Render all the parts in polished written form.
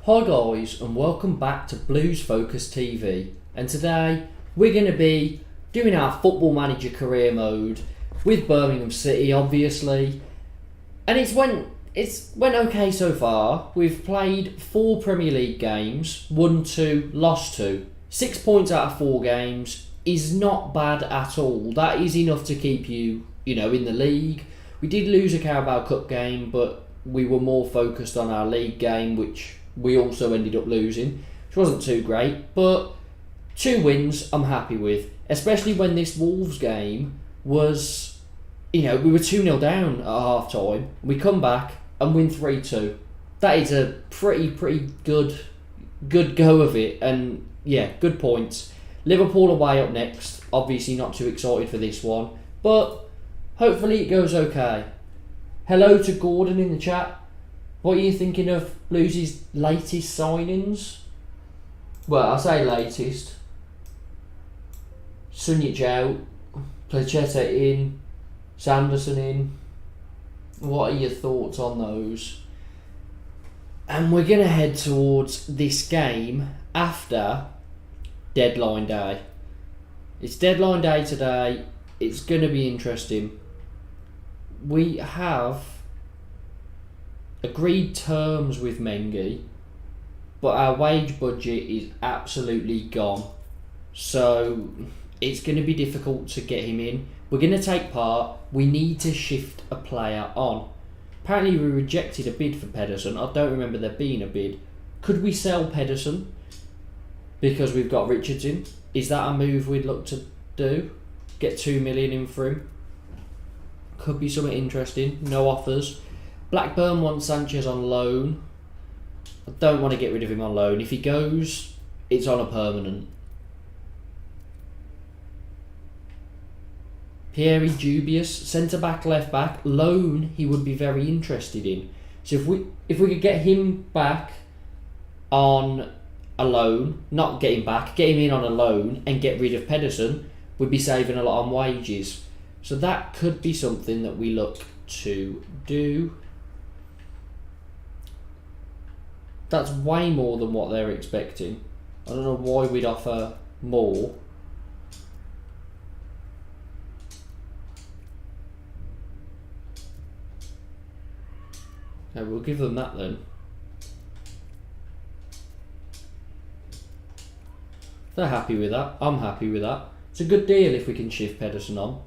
Hi guys, and welcome back to Blues Focus TV, and today we're going to be doing our Football Manager career mode with Birmingham City, obviously, and it's went okay so far. We've played 4 Premier League games, won 2, lost 2. 6 points out of 4 games is not bad at all. That is enough to keep you in the league. We did lose a Carabao Cup game, but we were more focused on our league game, which we also ended up losing, which wasn't too great, but 2 wins I'm happy with, especially when this Wolves game was, we were 2-0 down at half time. We come back and win 3-2. That is a pretty good go of it, and yeah, good points. Liverpool away up next, obviously not too excited for this one, but hopefully it goes okay. Hello to Gordon in the chat. What are you thinking of Blues' latest signings? Well, I'll say latest. Sunjic out, Placheta in, Sanderson in. What are your thoughts on those? And we're going to head towards this game after deadline day. It's deadline day today. It's going to be interesting. We have agreed terms with Mengi, but our wage budget is absolutely gone, so it's going to be difficult to get him in. We're going to take part. We need to shift a player on. Apparently we rejected a bid for Pedersen. I don't remember there being a bid. Could we sell Pedersen because we've got Richards in? Is that a move we'd look to do? Get 2 million in for him? Could be something interesting. No offers. Blackburn wants Sanchez on loan. I don't want to get rid of him on loan. If he goes, it's on a permanent. Pieri dubious. Centre back, left back, loan. He would be very interested in. So if we could get him back on a loan, not get him back, get him in on a loan, and get rid of Pedersen, we'd be saving a lot on wages. So that could be something that we look to do. That's way more than what they're expecting. I don't know why we'd offer more. Okay, we'll give them that then. If they're happy with that, I'm happy with that. It's a good deal if we can shift Pedersen on.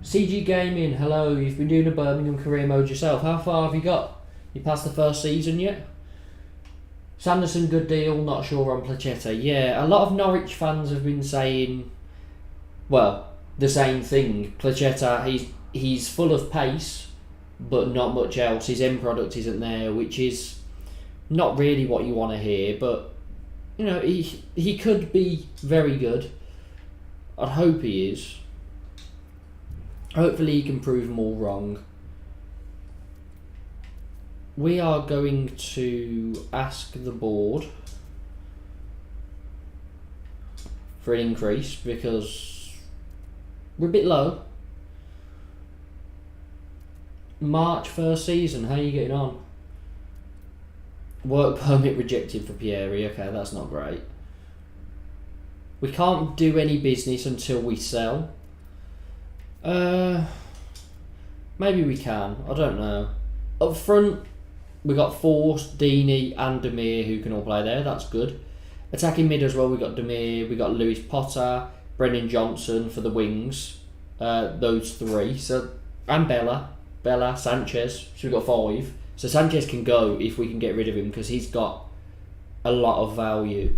CG Gaming, hello, you've been doing a Birmingham career mode yourself. How far have you got? You passed the first season yet? Sanderson, good deal, not sure on Placheta. Yeah, a lot of Norwich fans have been saying, well, the same thing. Placheta, he's full of pace, but not much else. His end product isn't there, which is not really what you want to hear, but he could be very good. I'd hope he is. Hopefully he can prove them all wrong. We are going to ask the board for an increase because we're a bit low. March first season, how are you getting on? Work permit rejected for Pieri. Okay, that's not great. We can't do any business until we sell. Maybe we can. I don't know. Up front, we got Force, Deeney, and Demir who can all play there. That's good. Attacking mid as well. We got Demir. We got Lewis Potter, Brennan Johnson for the wings. Those 3. So and Bella, Sanchez. So we got 5. So Sanchez can go if we can get rid of him because he's got a lot of value.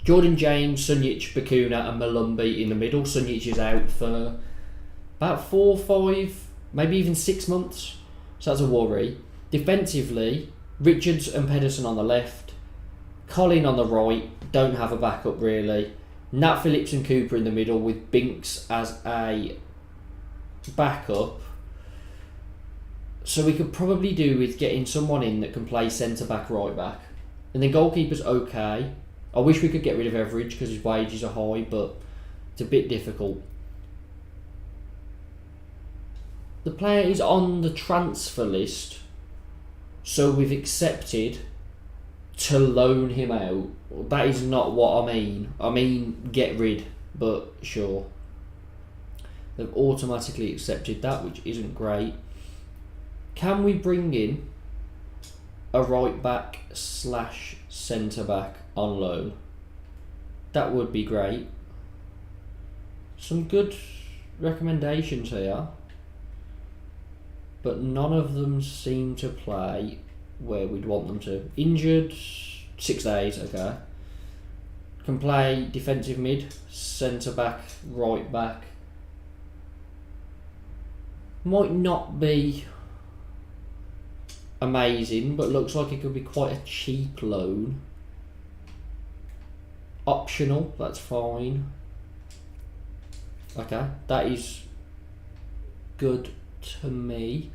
Jordan James, Sunjic, Bakuna and Malumbi in the middle. Sunjic is out for about 4, 5, maybe even 6 months. So that's a worry. Defensively, Richards and Pedersen on the left. Colin on the right. Don't have a backup really. Nat Phillips and Cooper in the middle with Binks as a backup. So we could probably do with getting someone in that can play centre back, right back. And then goalkeeper's okay. I wish we could get rid of Everidge because his wages are high, but it's a bit difficult. The player is on the transfer list, so we've accepted to loan him out. That is not what I mean. I mean get rid, but sure. They've automatically accepted that, which isn't great. Can we bring in a right back / centre back on loan? That would be great. Some good recommendations here, but none of them seem to play where we'd want them to. Injured, 6 days, okay. Can play defensive mid, centre back, right back. Might not be amazing, but looks like it could be quite a cheap loan. Optional, that's fine. Okay, that is good to me.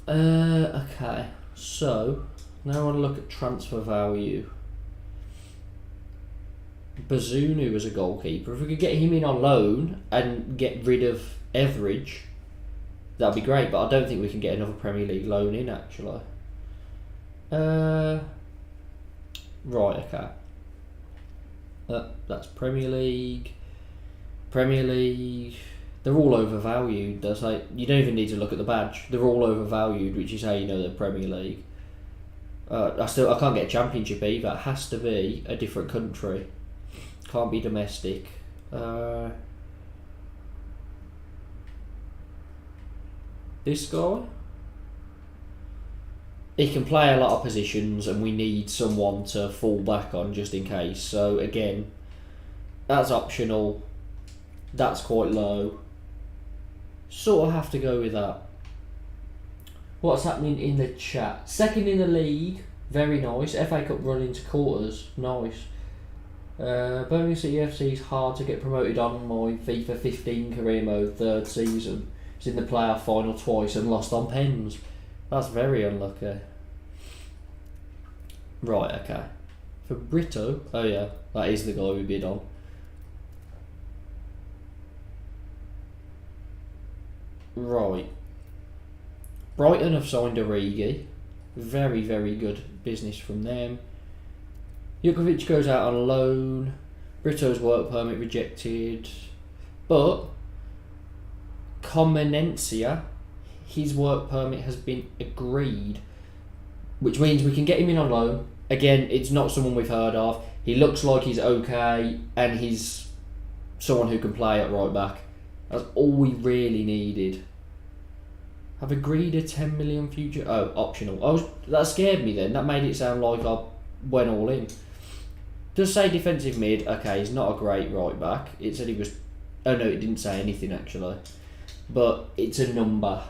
Okay, so now I want to look at transfer value. Bazunu as a goalkeeper. If we could get him in on loan and get rid of Everidge, that'd be great, but I don't think we can get another Premier League loan in, actually. Right, okay. That's Premier League. Premier League. They're all overvalued. That's like, you don't even need to look at the badge. They're all overvalued, which is how you know they're Premier League. I can't get a Championship either. It has to be a different country. Can't be domestic. This guy, he can play a lot of positions, and we need someone to fall back on just in case. So again, that's optional. That's quite low. Sort of have to go with that. What's happening in the chat? Second in the league, very nice. FA Cup run into quarters, nice. Birmingham City FC is hard to get promoted on my FIFA 15 career mode, 3rd season. It's in the playoff final twice and lost on pens. That's very unlucky. Right, okay. For Brito, oh yeah, that is the guy we bid on. Right. Brighton have signed Origi. Very, very good business from them. Jukovic goes out on loan. Brito's work permit rejected. But Comenencia, his work permit has been agreed, which means we can get him in on loan. Again, it's not someone we've heard of. He looks like he's okay, and he's someone who can play at right back. That's all we really needed. Have agreed a 10 million future. Oh, optional. That scared me then. That made it sound like I went all in. Does say defensive mid. Okay, he's not a great right back. It said he was. Oh no, it didn't say anything actually. But it's a number.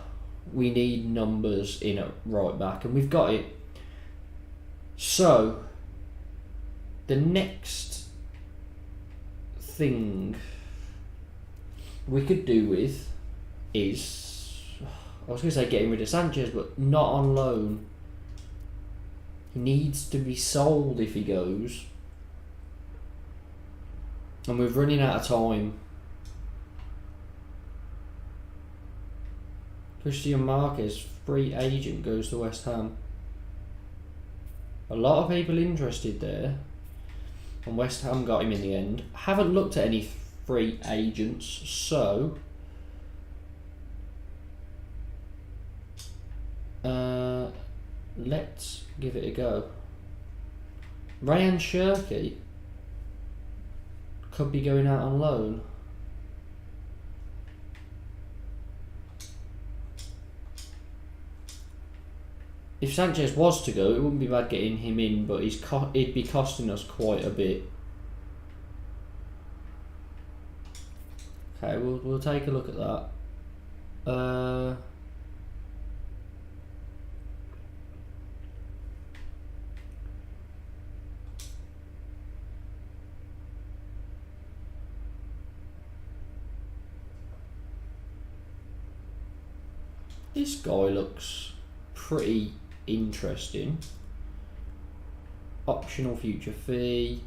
We need numbers in a right back, and we've got it. So, the next thing we could do with is, I was going to say getting rid of Sanchez, but not on loan. He needs to be sold if he goes. And we're running out of time. Christian Marquez, free agent, goes to West Ham. A lot of people interested there. And West Ham got him in the end. Haven't looked at any free agents, so let's give it a go. Ryan Shirky could be going out on loan. If Sanchez was to go, it wouldn't be bad getting him in, but it'd be costing us quite a bit. Okay, we'll take a look at that. This guy looks pretty interesting. Optional future fee.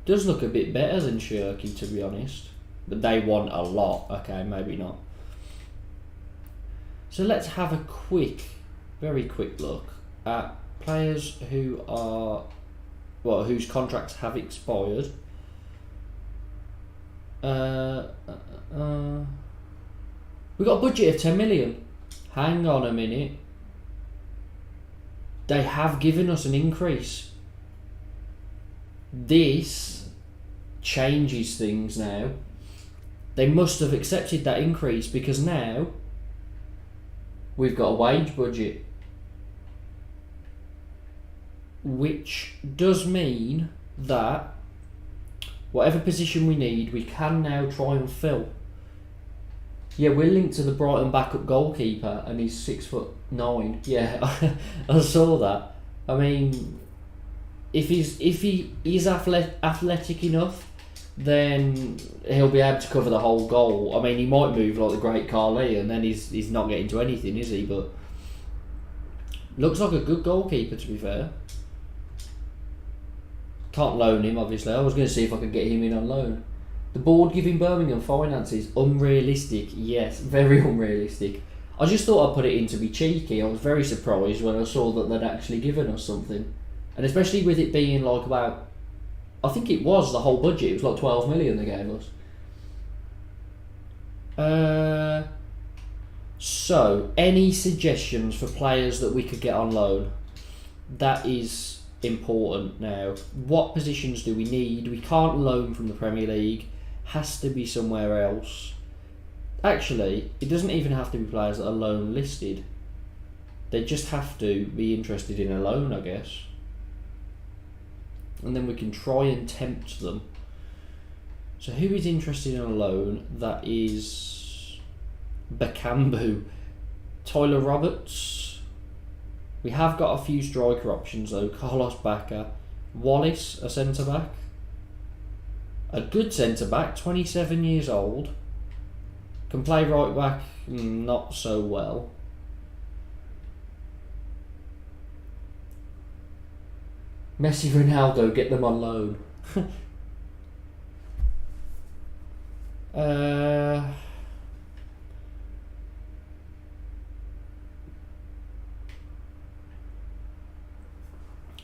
Does look a bit better than Shirky, to be honest. But they want a lot. Okay, maybe not. So let's have a very quick look at players who are, whose contracts have expired. We got a budget of 10 million. Hang on a minute. They have given us an increase. This changes things now. They must have accepted that increase, because now we've got a wage budget, which does mean that whatever position we need, we can now try and fill. Yeah, we're linked to the Brighton backup goalkeeper, and he's 6'9". Yeah, I saw that. I mean, if he is athletic enough, then he'll be able to cover the whole goal. I mean, he might move like the great Carly, and then he's not getting to anything, is he? But looks like a good goalkeeper, to be fair. Can't loan him, obviously. I was going to see if I could get him in on loan. The board giving Birmingham finances unrealistic. Yes, very unrealistic. I just thought I'd put it in to be cheeky. I was very surprised when I saw that they'd actually given us something. And especially with it being like about, I think it was the whole budget, it was like 12 million they gave us. So, any suggestions for players that we could get on loan? That is important now. What positions do we need? We can't loan from the Premier League. Has to be somewhere else. Actually, it doesn't even have to be players that are loan listed. They just have to be interested in a loan, I guess. And then we can try and tempt them. So who is interested in a loan? That is Bakambu. Tyler Roberts. We have got a few striker options though. Carlos Bacca. Wallace, a centre-back. A good centre-back, 27 years old. Can play right back, not so well. Messi, Ronaldo, get them on loan.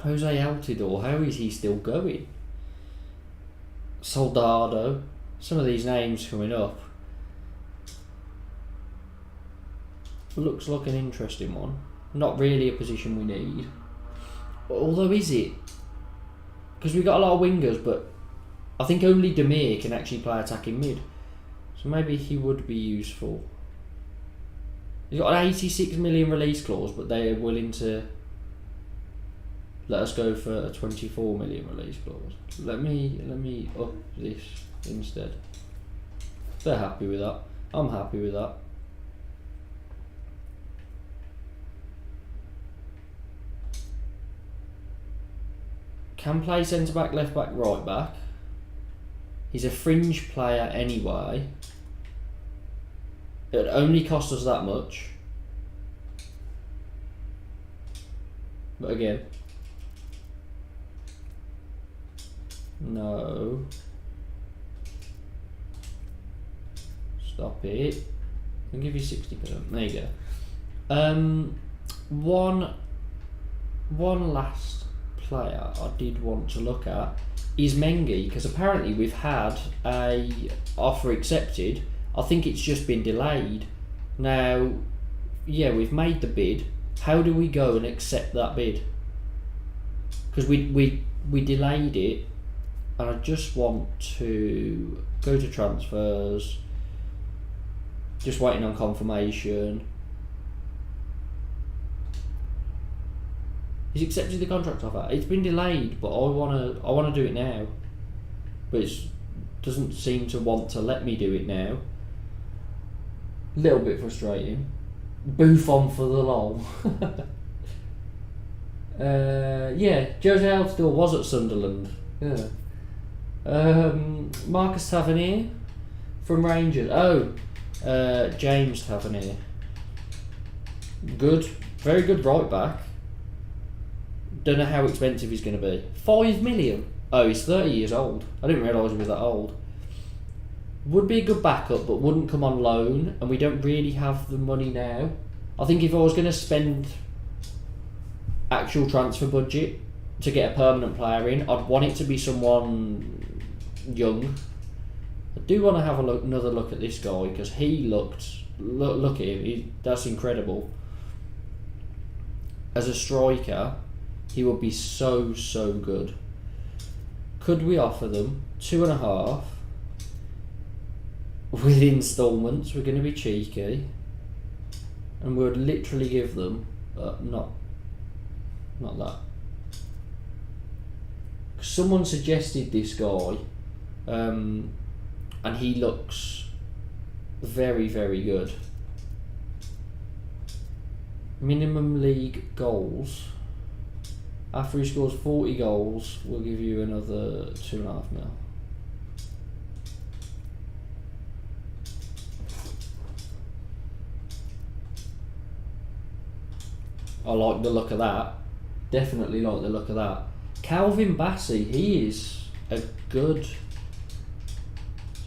Jose Altidore, how is he still going? Soldado, some of these names coming up. Looks like an interesting one. Not really a position we need. Although, is it? Because we've got a lot of wingers, but I think only Demir can actually play attacking mid. So maybe he would be useful. He's got an 86 million release clause, but they're willing to let us go for a 24 million release clause. Let me up this instead. They're happy with that. I'm happy with that. Can play centre back, left back, right back. He's a fringe player anyway. It would only cost us that much. But again, no. Stop it. I'll give you 60%. There you go. One last player I did want to look at is Mengi, because apparently we've had a offer accepted. I think it's just been delayed. Now, yeah, we've made the bid. How do we go and accept that bid? Because we delayed it, and I just want to go to transfers. Just waiting on confirmation. He's accepted the contract offer. It's been delayed, but I wanna do it now. But it doesn't seem to want to let me do it now. Little bit frustrating. Buffon for the lol. Yeah, Jose Altidore was at Sunderland. Yeah. Marcus Tavernier from Rangers. James Tavernier. Good, very good right back. don't know how expensive he's going to be. 5 million? Oh, he's 30 years old. I didn't realise he was that old. Would be a good backup, but wouldn't come on loan, and we don't really have the money now. I think if I was going to spend actual transfer budget to get a permanent player in, I'd want it to be someone young. I do want to have another look at this guy, because he look at him, that's incredible. As a striker, he would be so good. Could we offer them 2.5 with instalments? We're going to be cheeky, and we would literally give them not that. Someone suggested this guy, and he looks very good. Minimum league goals. After he scores 40 goals, we'll give you another 2.5 mil. I like the look of that. Definitely like the look of that. Calvin Bassey, he is a good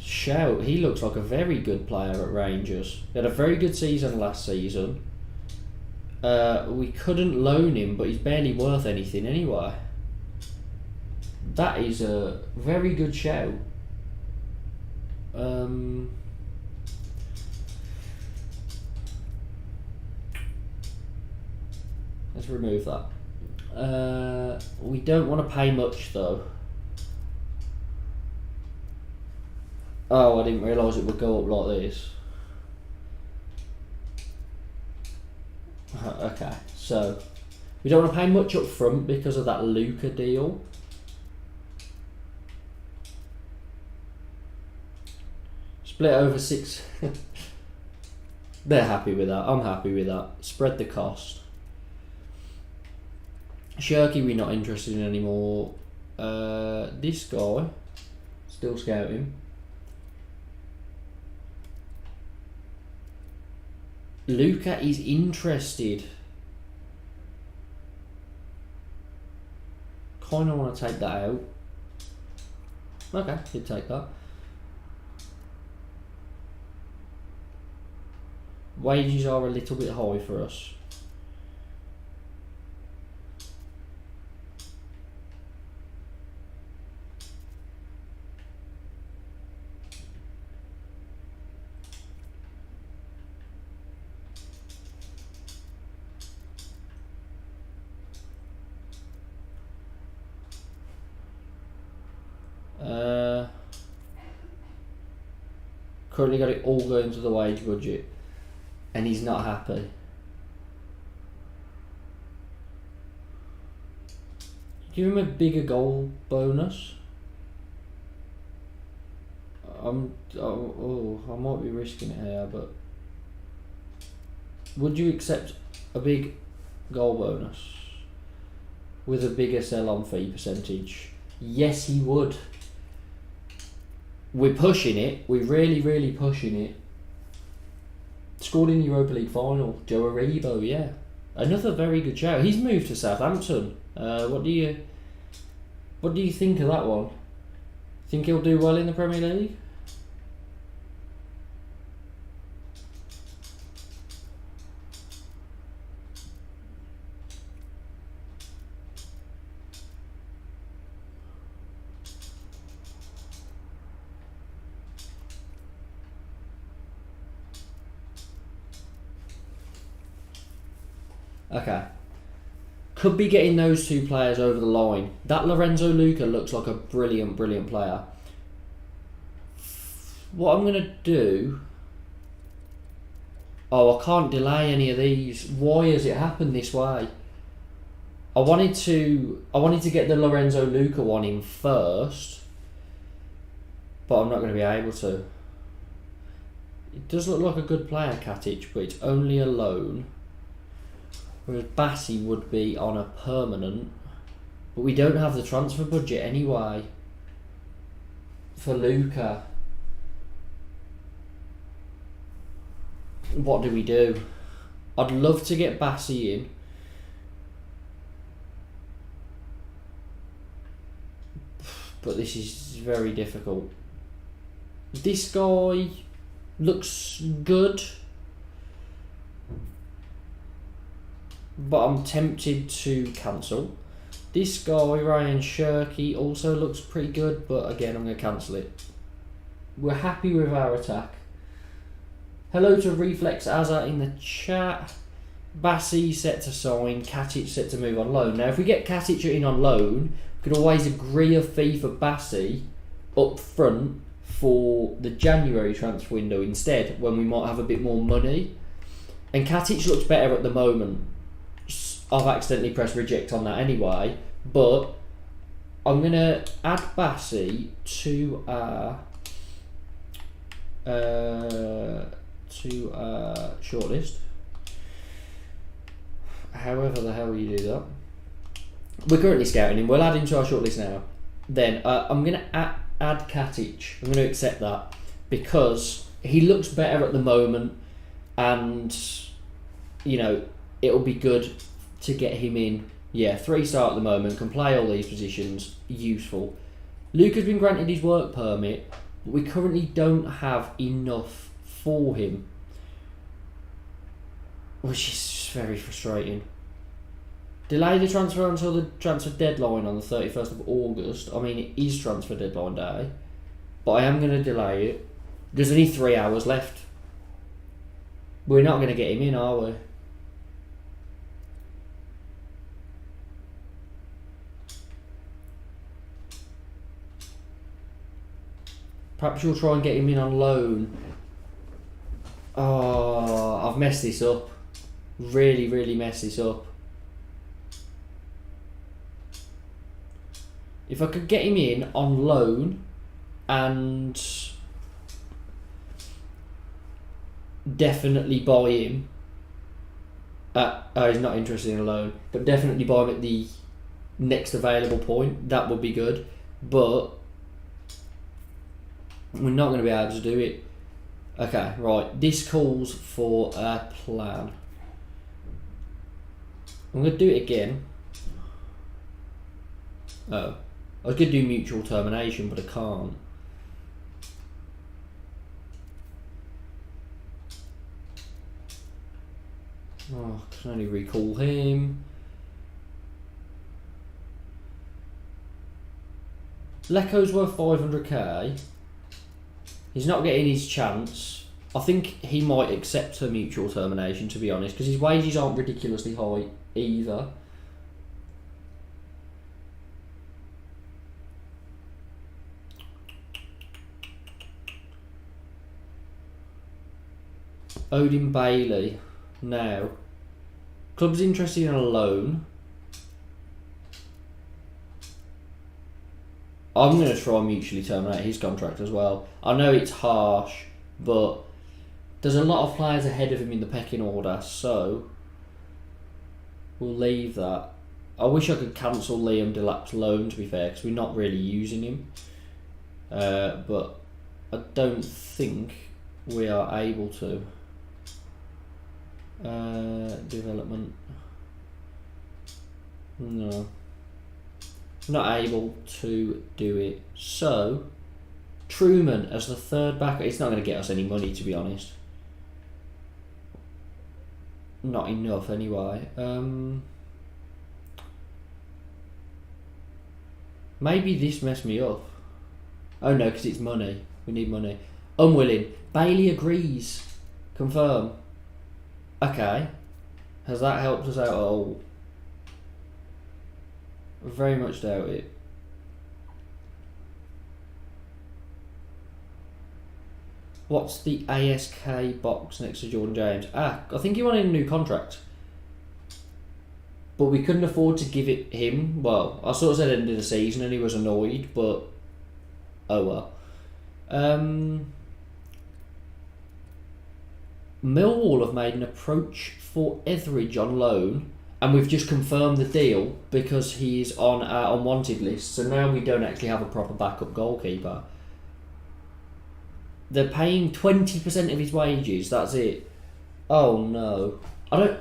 shout. He looks like a very good player at Rangers. He had a very good season last season. We couldn't loan him, but he's barely worth anything anyway. That is a very good shout. Let's remove that. We don't want to pay much though. Oh, I didn't realise it would go up like this. Okay, so we don't want to pay much up front because of that Luca deal. Split over 6. They're happy with that. I'm happy with that. Spread the cost. Shirky, we're not interested in anymore. This guy, still scouting. Luca is interested. Kind of want to take that out. Okay, he'd take that. Wages are a little bit high for us. Currently got it all going to the wage budget, and he's not happy. Give him a bigger goal bonus. I might be risking it here, but would you accept a big goal bonus with a bigger sell-on fee percentage? Yes, he would. We're pushing it. We're really pushing it. Scored in the Europa League final. Joe Aribo, yeah. Another very good shout. He's moved to Southampton. What do you think of that one? Think he'll do well in the Premier League? Okay. Could be getting those two players over the line. That Lorenzo Luca looks like a brilliant player. What I'm going to do... Oh, I can't delay any of these. Why has it happened this way? I wanted to get the Lorenzo Luca one in first, but I'm not going to be able to. It does look like a good player, Katic, but it's only a loan. Whereas Bassey would be on a permanent, but we don't have the transfer budget anyway for Luca. What do we do? I'd love to get Bassey in. but this is very difficult. This guy looks good, but I'm tempted to cancel. This guy, Ryan Shirky, also looks pretty good, but again, I'm going to cancel it. We're happy with our attack. Hello to Reflex Azza in the chat. Bassi set to sign, Katic set to move on loan. Now, if we get Katic in on loan, we could always agree a fee for Bassi up front for the January transfer window instead, when we might have a bit more money. And Katic looks better at the moment. I've accidentally pressed reject on that anyway, but I'm going to add Bassi to our shortlist. However the hell you do that. We're currently scouting him. We'll add him to our shortlist now. Then I'm going to add Katic. I'm going to accept that because he looks better at the moment, and you know it'll be good to get him in. Yeah, 3-star at the moment, can play all these positions, useful. Luke has been granted his work permit, but we currently don't have enough for him, which is very frustrating. Delay the transfer until the transfer deadline on the 31st of August. I mean, it is transfer deadline day, but I am going to delay it. There's only 3 hours left. We're not going to get him in, are we? Perhaps you'll try and get him in on loan. Oh, I've messed this up. Really, really messed this up. If I could get him in on loan and definitely buy him he's not interested in a loan, but definitely buy him at the next available point, that would be good. But we're not going to be able to do it. Okay, right. This calls for a plan. I'm going to do it again. Oh. I was going to do mutual termination, but I can't. Oh, I can only recall him. Leco's worth 500k. He's not getting his chance. I think he might accept a mutual termination, to be honest, because his wages aren't ridiculously high either. Odin Bailey. Now, club's interested in a loan. I'm going to try and mutually terminate his contract as well. I know it's harsh, but there's a lot of players ahead of him in the pecking order, so we'll leave that. I wish I could cancel Liam Delap's loan, to be fair, because we're not really using him. But I don't think we are able to. Development. No. Not able to do it. So, Truman as the third back. It's not going to get us any money, to be honest. Not enough, anyway. Maybe this messed me up. Oh no, because it's money. We need money. Unwilling. Bailey agrees. Confirm. Okay. Has that helped us out at all? Very much doubt it. What's the ASK box next to Jordan James? I think he wanted a new contract. But we couldn't afford to give it him. Well, I sort of said end of the season and he was annoyed, but oh well. Millwall have made an approach for Etheridge on loan, and we've just confirmed the deal because he's on our unwanted list. So now we don't actually have a proper backup goalkeeper. They're paying 20% of his wages. That's it. Oh no! I don't.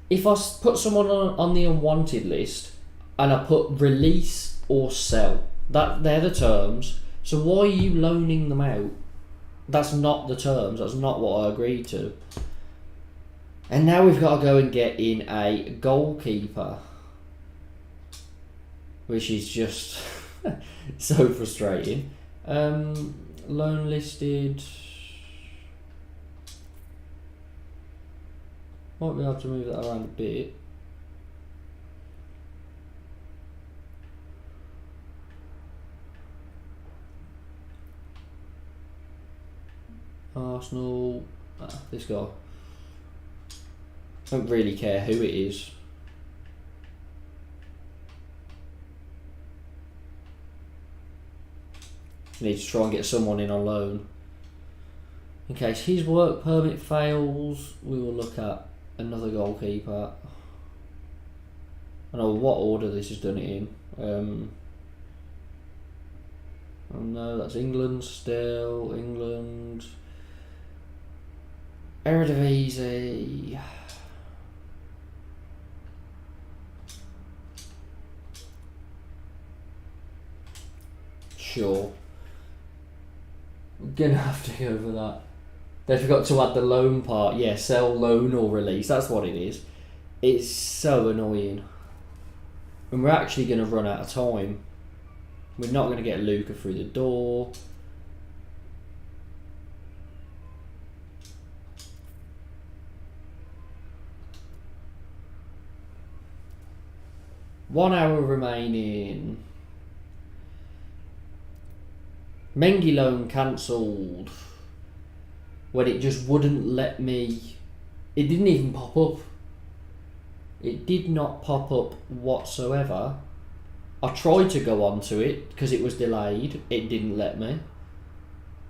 If I put someone on the unwanted list and I put release or sell, They're the terms. So why are you loaning them out? That's not the terms. That's not what I agreed to. And now we've got to go and get in a goalkeeper, which is just so frustrating. Loan listed. Might be able to move that around a bit. Arsenal. This guy. I don't really care who it is. Need to try and get someone in on loan. In case his work permit fails, we will look at another goalkeeper. I don't know what order this has done it in. Oh no, that's England still. England. Eredivisie. Sure. We're gonna have to go for that. They forgot to add the loan part. Yeah, sell, loan or release. That's what it is. It's so annoying. And we're actually gonna run out of time. We're not gonna get Luca through the door. One hour remaining. Mengi loan cancelled when it just wouldn't let me. It didn't even pop up. It did not pop up whatsoever. I tried to go onto it because it was delayed. It didn't let me.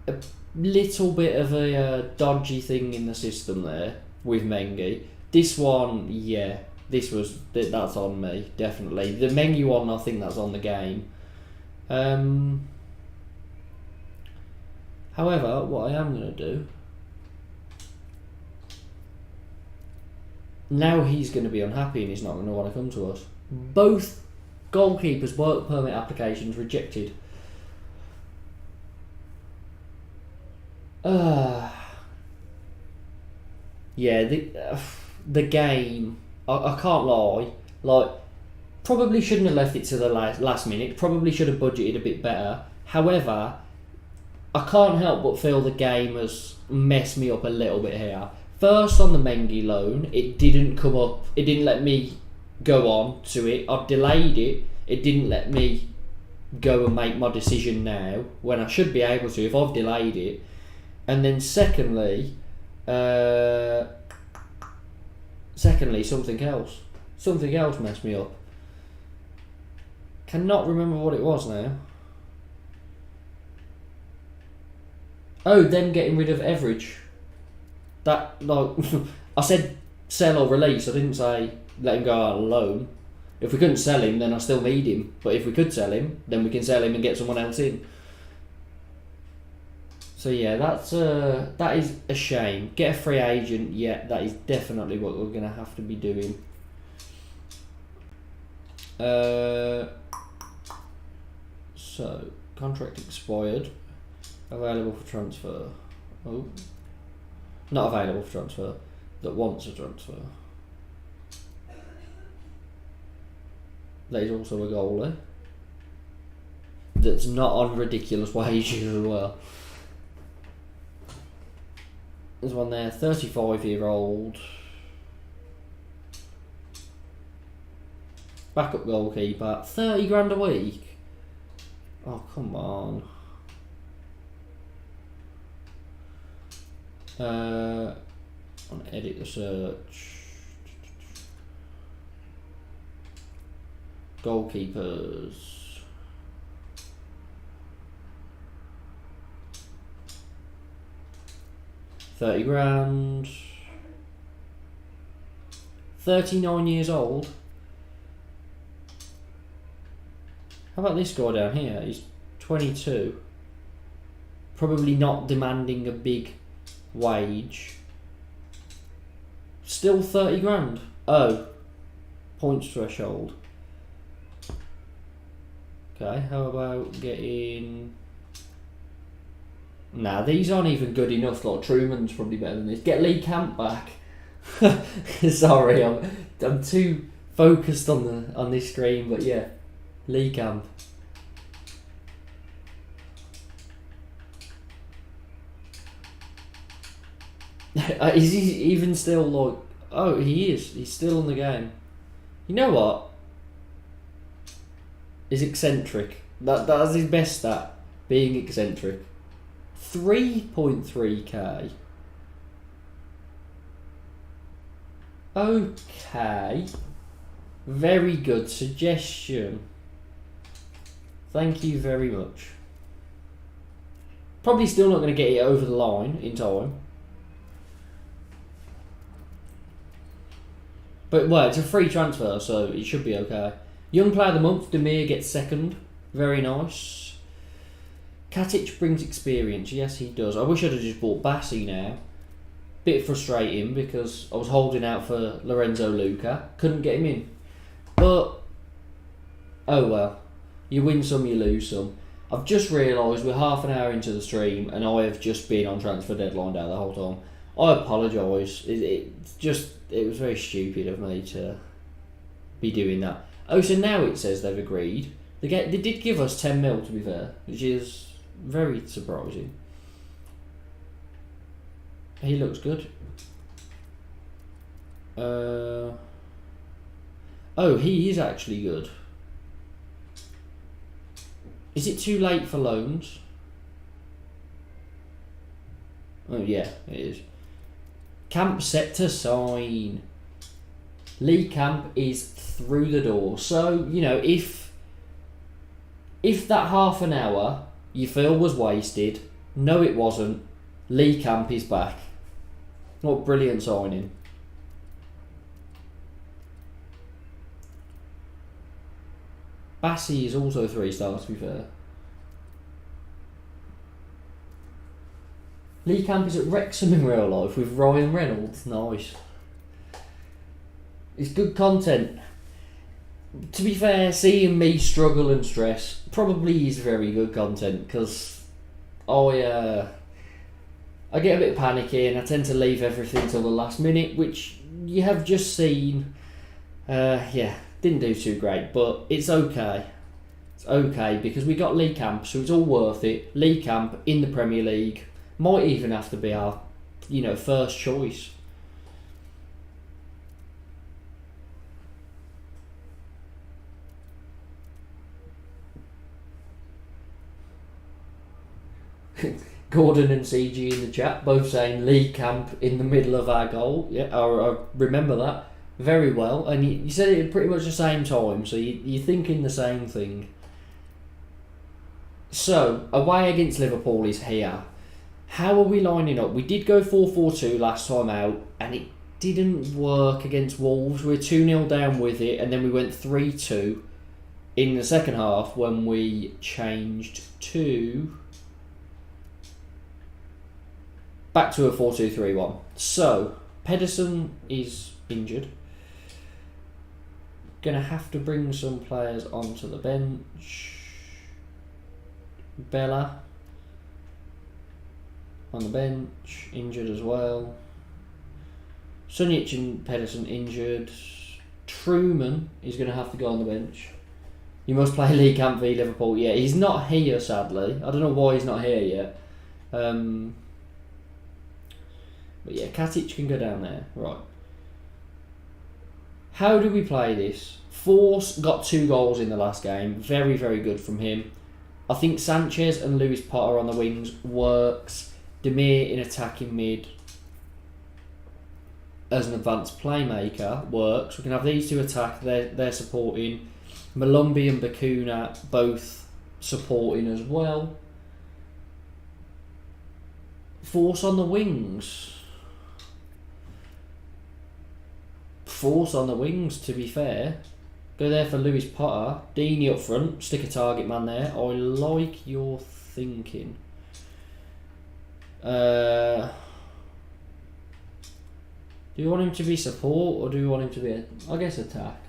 A little bit of a dodgy thing in the system there with Mengi. This one, yeah, that's on me, definitely. The Mengi one, I think that's on the game. However, what I am going to do, now he's going to be unhappy and he's not going to want to come to us. Both goalkeepers' work permit applications rejected. Yeah, the game, I can't lie, like, probably shouldn't have left it to the last minute, probably should have budgeted a bit better. However, I can't help but feel the game has messed me up a little bit here. First, on the Mengi loan, it didn't come up. It didn't let me go on to it. I delayed it. It didn't let me go and make my decision now when I should be able to if I've delayed it. And then secondly, something else. Something else messed me up. Cannot remember what it was now. Oh, them getting rid of Everidge. That, like, I said sell or release. I didn't say let him go out on loan. If we couldn't sell him, then I still need him. But if we could sell him, then we can sell him and get someone else in. So yeah, that is a shame. Get a free agent, yeah, that is definitely what we're gonna have to be doing. So contract expired. Available for transfer. Oh, not available for transfer. That wants a transfer. That is also a goalie. That's not on ridiculous wages as well. There's one there, 35-year-old. Backup goalkeeper, 30 grand a week. Oh, come on. On edit the search. Goalkeepers. £30 grand. 39 years old. How about this guy down here? He's 22. Probably not demanding a big wage. Still 30 grand. Oh, points threshold. Okay, how about getting... Nah, these aren't even good enough. Like, Truman's probably better than this. Get Lee Camp back. Sorry, I'm too focused on this stream, but yeah, Lee Camp. Is he even still like... Oh, he is. He's still in the game. You know what? He's eccentric. That's his best stat. Being eccentric. 3.3k. Okay. Very good suggestion. Thank you very much. Probably still not going to get it over the line in time. But, well, it's a free transfer, so it should be okay. Young Player of the Month, Demir gets second. Very nice. Katic brings experience. Yes, he does. I wish I'd have just bought Bassi now. Bit frustrating because I was holding out for Lorenzo Luca. Couldn't get him in. But, oh well. You win some, you lose some. I've just realised we're half an hour into the stream and I have just been on transfer deadline day the whole time. I apologise. It was very stupid of me to be doing that. Oh, so now it says they've agreed. They did give us 10 mil, to be fair, which is very surprising. He looks good. Oh, he is actually good. Is it too late for loans? Oh yeah, it is. Camp set to sign. Lee Camp is through the door. So, you know, if that half an hour you feel was wasted, no it wasn't. Lee Camp is back. What brilliant signing. Bassi is also 3 stars, to be fair. Lee Camp is at Wrexham in real life with Ryan Reynolds. Nice. It's good content. To be fair, seeing me struggle and stress probably is very good content because I get a bit panicky and I tend to leave everything till the last minute, which you have just seen. Yeah, didn't do too great, but it's okay. It's okay because we got Lee Camp, so it's all worth it. Lee Camp in the Premier League might even have to be our, first choice. Gordon and CG in the chat both saying Lee Camp in the middle of our goal. Yeah, I remember that very well. And you said it at pretty much the same time, so you're thinking the same thing. So, away against Liverpool is here. How are we lining up? We did go 4-4-2 last time out, and it didn't work against Wolves. We were 2-0 down with it, and then we went 3-2 in the second half when we changed to... back to a 4-2-3-1. So, Pedersen is injured. Gonna have to bring some players onto the bench. Bella on the bench, injured as well. Sunjic and Pedersen injured. Truman is going to have to go on the bench. You must play Lee Camp v Liverpool. Yeah, he's not here sadly. I don't know why he's not here yet. But yeah, Katic can go down there. Right. How do we play this? Force got 2 goals in the last game. Very, very good from him. I think Sanchez and Lewis Potter on the wings works. Demir in attacking mid as an advanced playmaker works. We can have these two attack. They're supporting. Malumbi and Bakuna both supporting as well. Force on the wings. Force on the wings, to be fair. Go there for Lewis Potter. Deeney up front. Stick a target man there. I like your thinking. Do you want him to be support or do you want him to be, I guess, attack?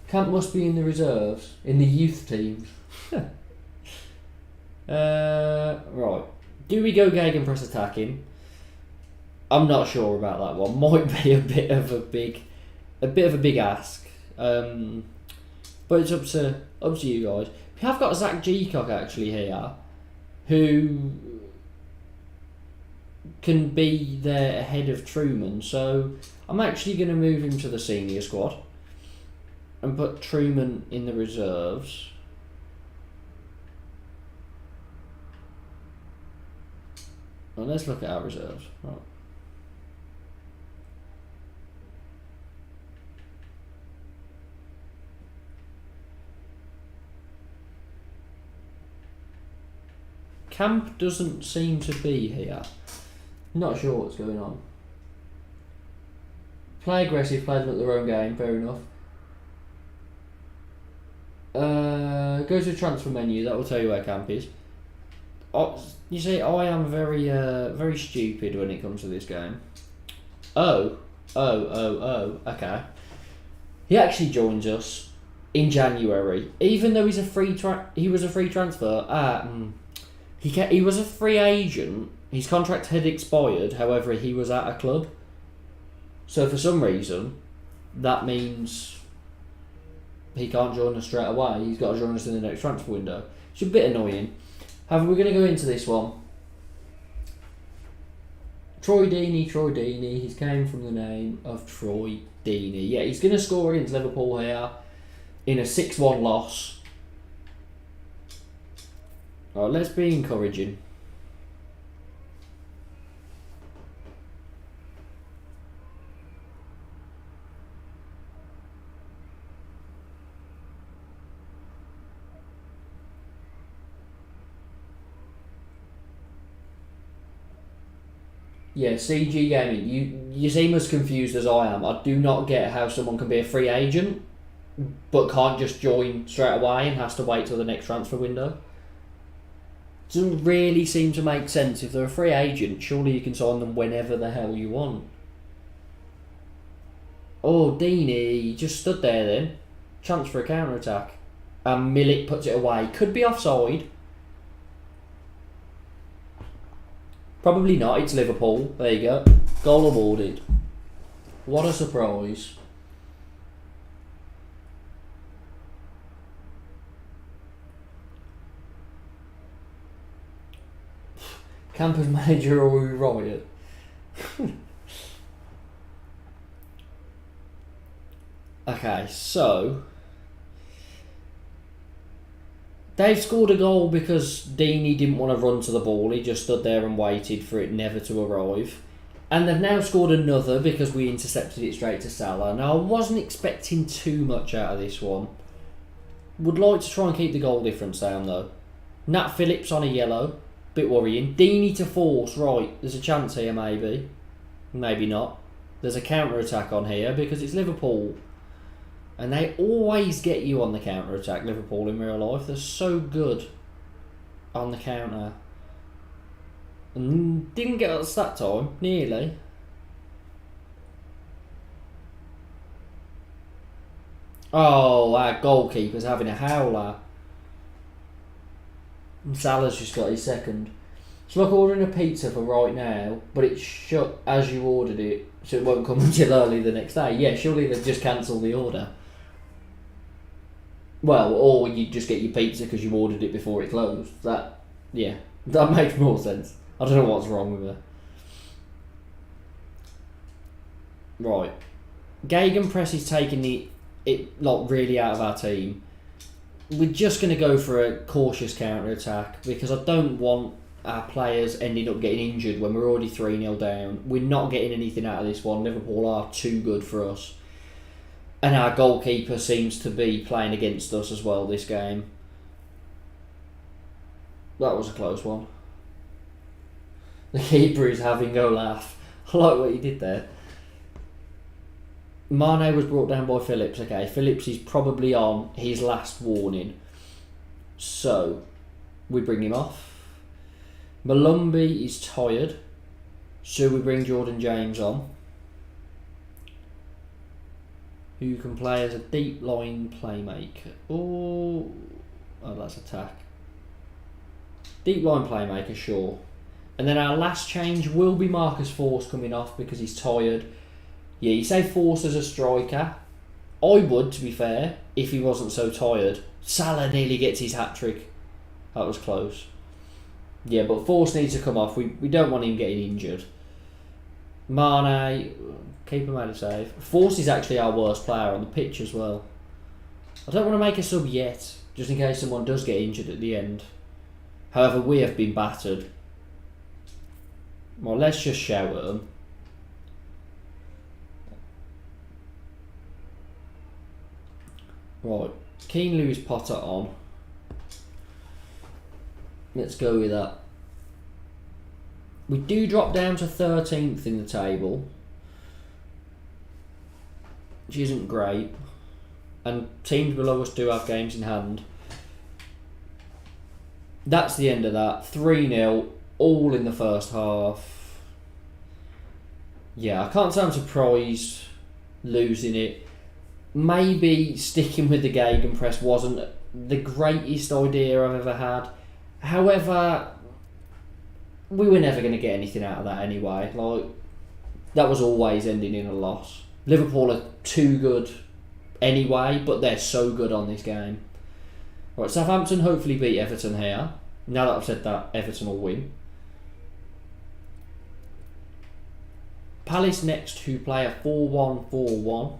Camp must be in the reserves, in the youth teams. Right. Do we go gegenpress attacking? I'm not sure about that one. Might be a bit of a big ask. But it's up to you guys. We have got Zach Geacock actually here, who can be there ahead of Truman. So I'm actually going to move him to the senior squad and put Truman in the reserves. Well, let's look at our reserves. Right. Camp doesn't seem to be here. Not sure what's going on. Play aggressive, play them at their own game, fair enough. Go to the transfer menu, that will tell you where Camp is. You see, I am very stupid when it comes to this game. Oh, okay. He actually joins us in January, even though he was a free transfer. He was a free agent. His contract had expired. However, he was at a club. So for some reason, that means he can't join us straight away. He's got to join us in the next transfer window. It's a bit annoying. However, we're going to go into this one. Troy Deeney. He's came from the name of Troy Deeney. Yeah, he's going to score against Liverpool here in a 6-1 loss. Alright, let's be encouraging. Yeah, CG Gaming, you seem as confused as I am. I do not get how someone can be a free agent but can't just join straight away and has to wait till the next transfer window. Doesn't really seem to make sense. If they're a free agent, surely you can sign them whenever the hell you want. Oh, Deeney just stood there then. Chance for a counter-attack. And Milik puts it away. Could be offside. Probably not, it's Liverpool. There you go. Goal awarded. What a surprise. Campers manager or riot. Okay, so they've scored a goal because Deeney didn't want to run to the ball. He just stood there and waited for it never to arrive. And they've now scored another because we intercepted it straight to Salah. Now, I wasn't expecting too much out of this one. Would like to try and keep the goal difference down, though. Nat Phillips on a yellow. Bit worrying. Deeney to force. Right, there's a chance here, maybe. Maybe not. There's a counter-attack on here because it's Liverpool. And they always get you on the counter-attack, Liverpool, in real life. They're so good on the counter. And didn't get us that time, nearly. Oh, our goalkeeper's having a howler. And Salah's just got his second. It's like ordering a pizza for right now, but it's shut as you ordered it, so it won't come until early the next day. Yeah, surely they've just cancelled the order. Well, or you just get your pizza because you ordered it before it closed. That makes more sense. I don't know what's wrong with her. Right. Gegenpress is taking it like really out of our team. We're just going to go for a cautious counter-attack because I don't want our players ending up getting injured when we're already 3-0 down. We're not getting anything out of this one. Liverpool are too good for us. And our goalkeeper seems to be playing against us as well this game. That was a close one. The keeper is having a laugh. I like what you did there. Mane was brought down by Phillips. Okay, Phillips is probably on his last warning. So, we bring him off. Malumbi is tired. So we bring Jordan James on. Who can play as a deep line playmaker. Oh, Oh, that's attack. Deep line playmaker, sure. And then our last change will be Marcus Force coming off because he's tired. Yeah, you say Force as a striker. I would, to be fair, if he wasn't so tired. Salah nearly gets his hat-trick. That was close. Yeah, but Force needs to come off. We don't want him getting injured. Mane, keeper made a save. Force is actually our worst player on the pitch as well. I don't want to make a sub yet, just in case someone does get injured at the end. However, we have been battered. Well, let's just shout at them. Right, Keane Lewis Potter on. Let's go with that. We do drop down to 13th in the table, which isn't great. And teams below us do have games in hand. That's the end of that. 3-0, all in the first half. Yeah, I can't say I'm surprised losing it. Maybe sticking with the gegenpress wasn't the greatest idea I've ever had. However, we were never going to get anything out of that anyway. Like, that was always ending in a loss. Liverpool are too good anyway, but they're so good on this game. Right, Southampton hopefully beat Everton here. Now that I've said that, Everton will win. Palace next, who play a 4-1-4-1.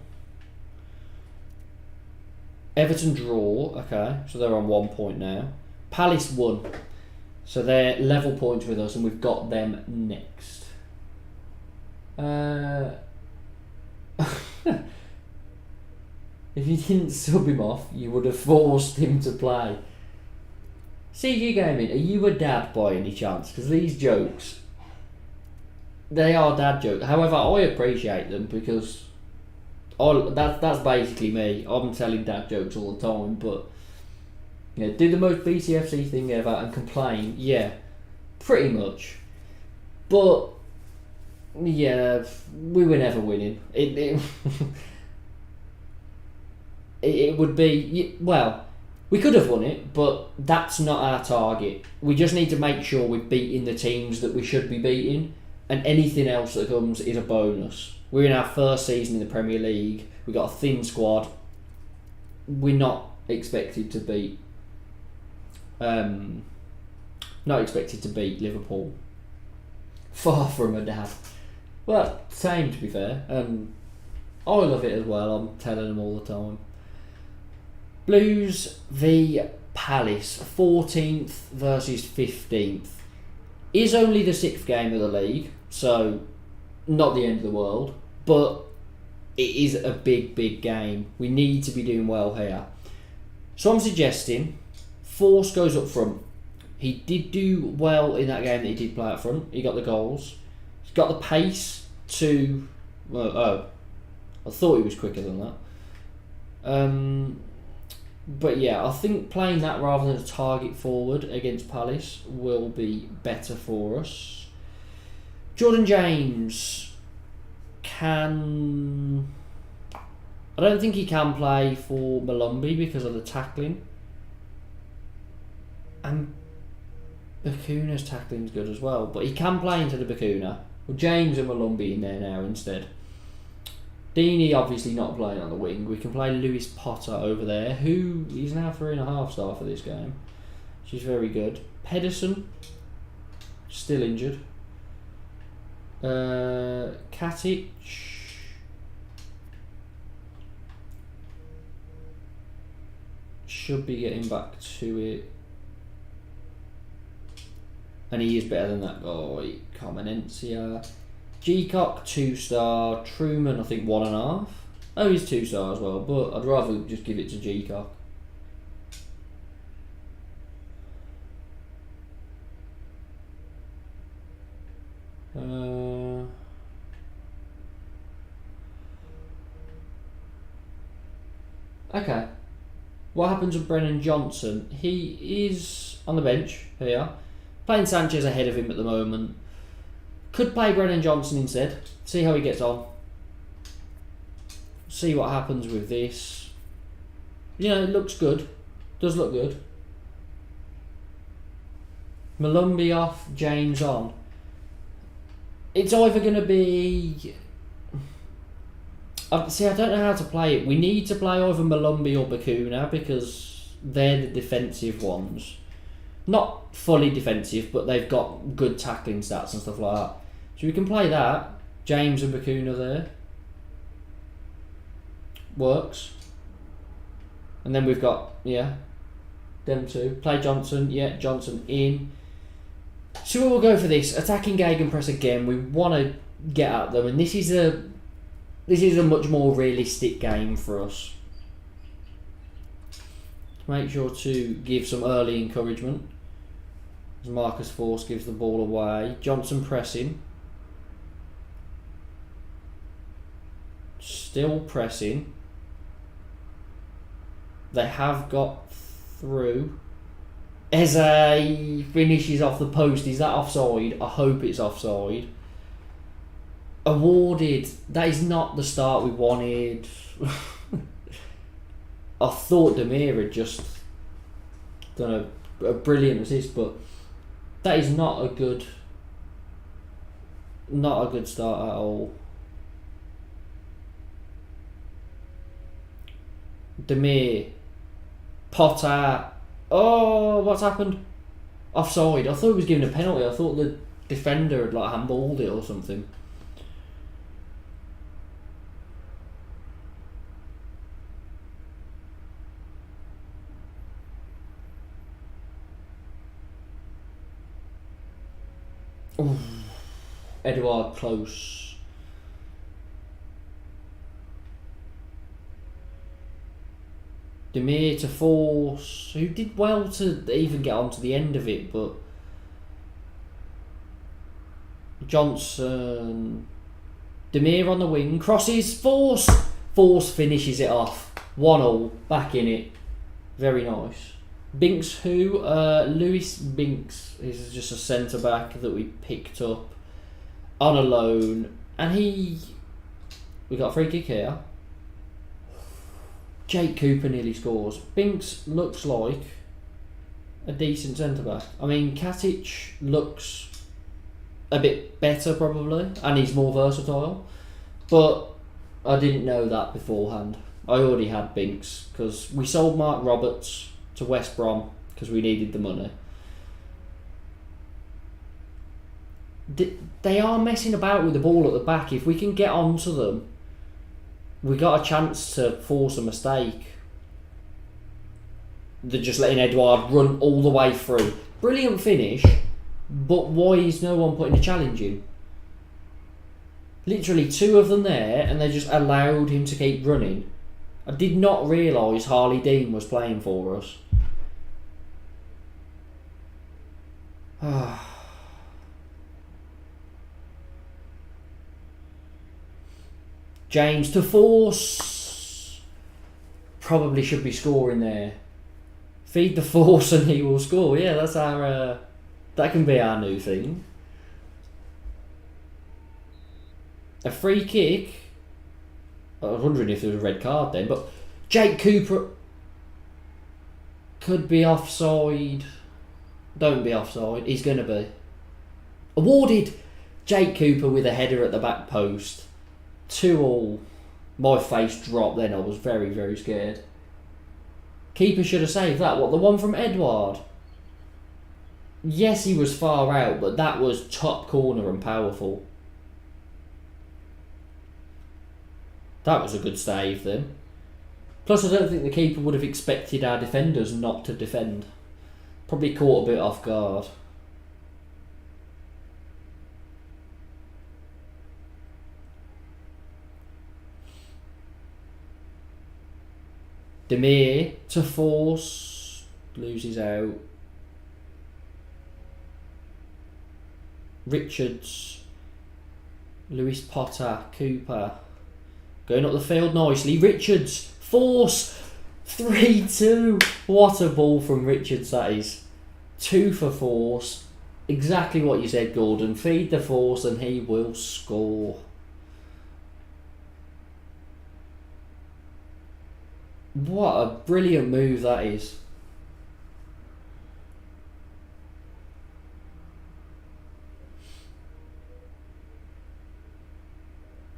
Everton draw, okay, so they're on 1 point now. Palace won, so they're level points with us, and we've got them next. If you didn't sub him off, you would have forced him to play. CG Gaming, are you a dad by any chance? Because these jokes, they are dad jokes. However, I appreciate them because that's basically me. I'm telling dad jokes all the time, but yeah, do the most BCFC thing ever and complain. Yeah, pretty much. But yeah, we were never winning. It would be, well, we could have won it, but that's not our target. We just need to make sure we're beating the teams that we should be beating, and anything else that comes is a bonus. We're in our first season in the Premier League. We've got a thin squad. We're not expected to beat Liverpool. Far from a dad. Well, same to be fair. I love it as well. I'm telling them all the time. Blues v Palace, 14th versus 15th. Is only the 6th game of the league, so not the end of the world, but it is a big, big game. We need to be doing well here. So I'm suggesting Force goes up front. He did do well in that game that he did play up front. He got the goals. He's got the pace to... I thought he was quicker than that. But yeah, I think playing that rather than a target forward against Palace will be better for us. Jordan James can... I don't think he can play for Malumbi because of the tackling. And Bakuna's tackling's good as well, but he can play into the Bakuna. Well, James and Malumbi in there now instead. Deeney obviously not playing on the wing. We can play Lewis Potter over there, who is now 3.5 star for this game. She's very good. Pedersen, still injured. Katic. Should be getting back to it. And he is better than that guy. Carmenencia. G-Cock 2 star. Truman I think 1.5. Oh, he's 2 star as well, but I'd rather just give it to G-Cock. Okay. What happens with Brennan Johnson? He is on the bench here. Playing Sanchez ahead of him at the moment. Could play Brennan Johnson instead. See how he gets on. See what happens with this. You know, it looks good. Does look good. Malumbi off, James on. It's either going to be... See, I don't know how to play it. We need to play either Malumbi or Bakuna because they're the defensive ones. Not fully defensive, but they've got good tackling stats and stuff like that. So we can play that. James and Bakuna there. Works. And then we've got, them two. Play Johnson, Johnson in. So we'll go for this. Attacking gegenpress again. We want to get at them, and this is a much more realistic game for us. Make sure to give some early encouragement. As Marcus Force gives the ball away. Johnson pressing. Still pressing. They have got through. Eze finishes off the post. Is that offside? I hope it's offside. Awarded. That is not the start we wanted. I thought Demir had just done a brilliant assist, but that is not a good start at all. Demir, Potter. Oh, what's happened? Offside. I thought he was given a penalty. I thought the defender had handballed it or something. Ooh. Edouard close. Demir to Force, who did well to even get onto the end of it, but Johnson, Demir on the wing, crosses, Force finishes it off, 1-1, back in it, very nice. Binks who? Lewis Binks is just a centre back that we picked up on a loan, and we got a free kick here. Jake Cooper nearly scores. Binks looks like a decent centre back. I mean, Katic looks a bit better probably, and he's more versatile, but I didn't know that beforehand. I already had Binks because we sold Mark Roberts to West Brom because we needed the money. They are messing about with the ball at the back. If we can get onto them, we got a chance to force a mistake. They're just letting Edouard run all the way through. Brilliant finish, but why is no one putting a challenge in? Literally 2 of them there, and they just allowed him to keep running. I did not realise Harley Dean was playing for us. James to Force. Probably should be scoring there. Feed the Force and he will score. Yeah, that's our. That can be our new thing. A free kick. I was wondering if there was a red card then, but Jake Cooper could be offside. Don't be offside. He's going to be. Awarded. Jake Cooper with a header at the back post. 2-2. My face dropped then. I was very, very scared. Keeper should have saved that. What, the one from Edouard? Yes, he was far out, but that was top corner and powerful. That was a good save then. Plus, I don't think the keeper would have expected our defenders not to defend. Probably caught a bit off guard. Demir to Force, loses out. Richards, Lewis Potter, Cooper, going up the field nicely. Richards, Force, 3-2. What a ball from Richards that is. 2 for Force. Exactly what you said, Gordon. Feed the Force and he will score. What a brilliant move that is.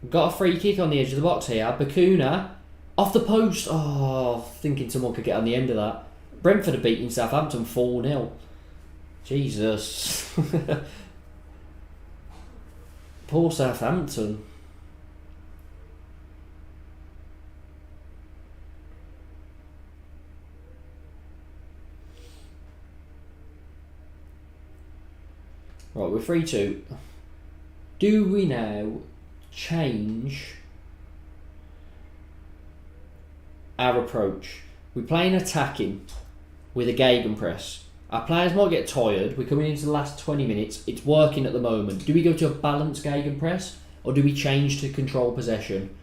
Got a free kick on the edge of the box here. Bakuna off the post. Oh, thinking someone could get on the end of that. Brentford are beating Southampton 4-0. Jesus. Poor Southampton. Right, we're 3-2. Do we now change our approach? We're playing attacking with a gegenpress. Our players might get tired. We're coming into the last 20 minutes. It's working at the moment. Do we go to a balanced gegenpress or do we change to control possession?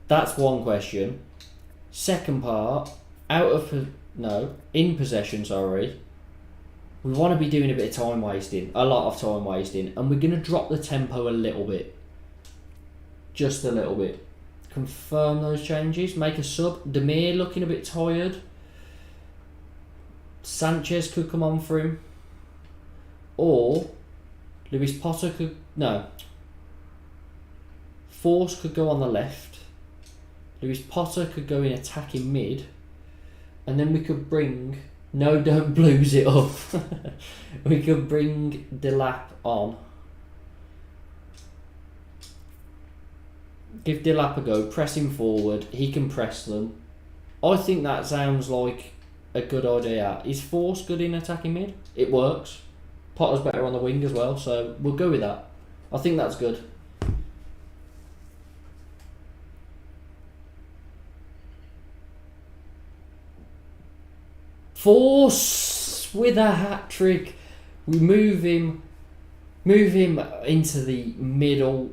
That's one question. Second part, in possession, sorry. We want to be doing a bit of time wasting, a lot of time wasting, and we're going to drop the tempo a little bit. Just a little bit. Confirm those changes. Make a sub. Demir looking a bit tired. Sanchez could come on for him. Or Lewis Potter could... No. Force could go on the left. Lewis Potter could go in attacking mid. And then we could bring... No, don't blues it up. We could bring Delap on. Give Delap a go. Press him forward. He can press them. I think that sounds like a good idea. Is Force good in attacking mid? It works. Potter's better on the wing as well, so we'll go with that. I think that's good. Force with a hat-trick. We move him into the middle,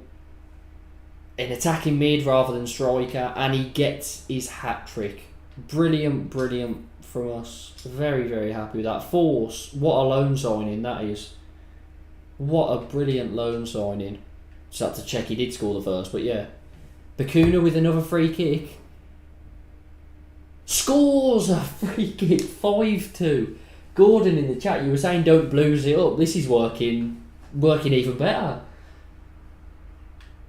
in attacking mid rather than striker, and he gets his hat-trick. Brilliant from us. Very, very happy with that. Force, what a loan signing that is. What a brilliant loan signing. Just had to check he did score the first, but yeah. Bakuna with another free kick. Scores a free kick, 5-2. Gordon in the chat, you were saying don't blues it up. This is working even better.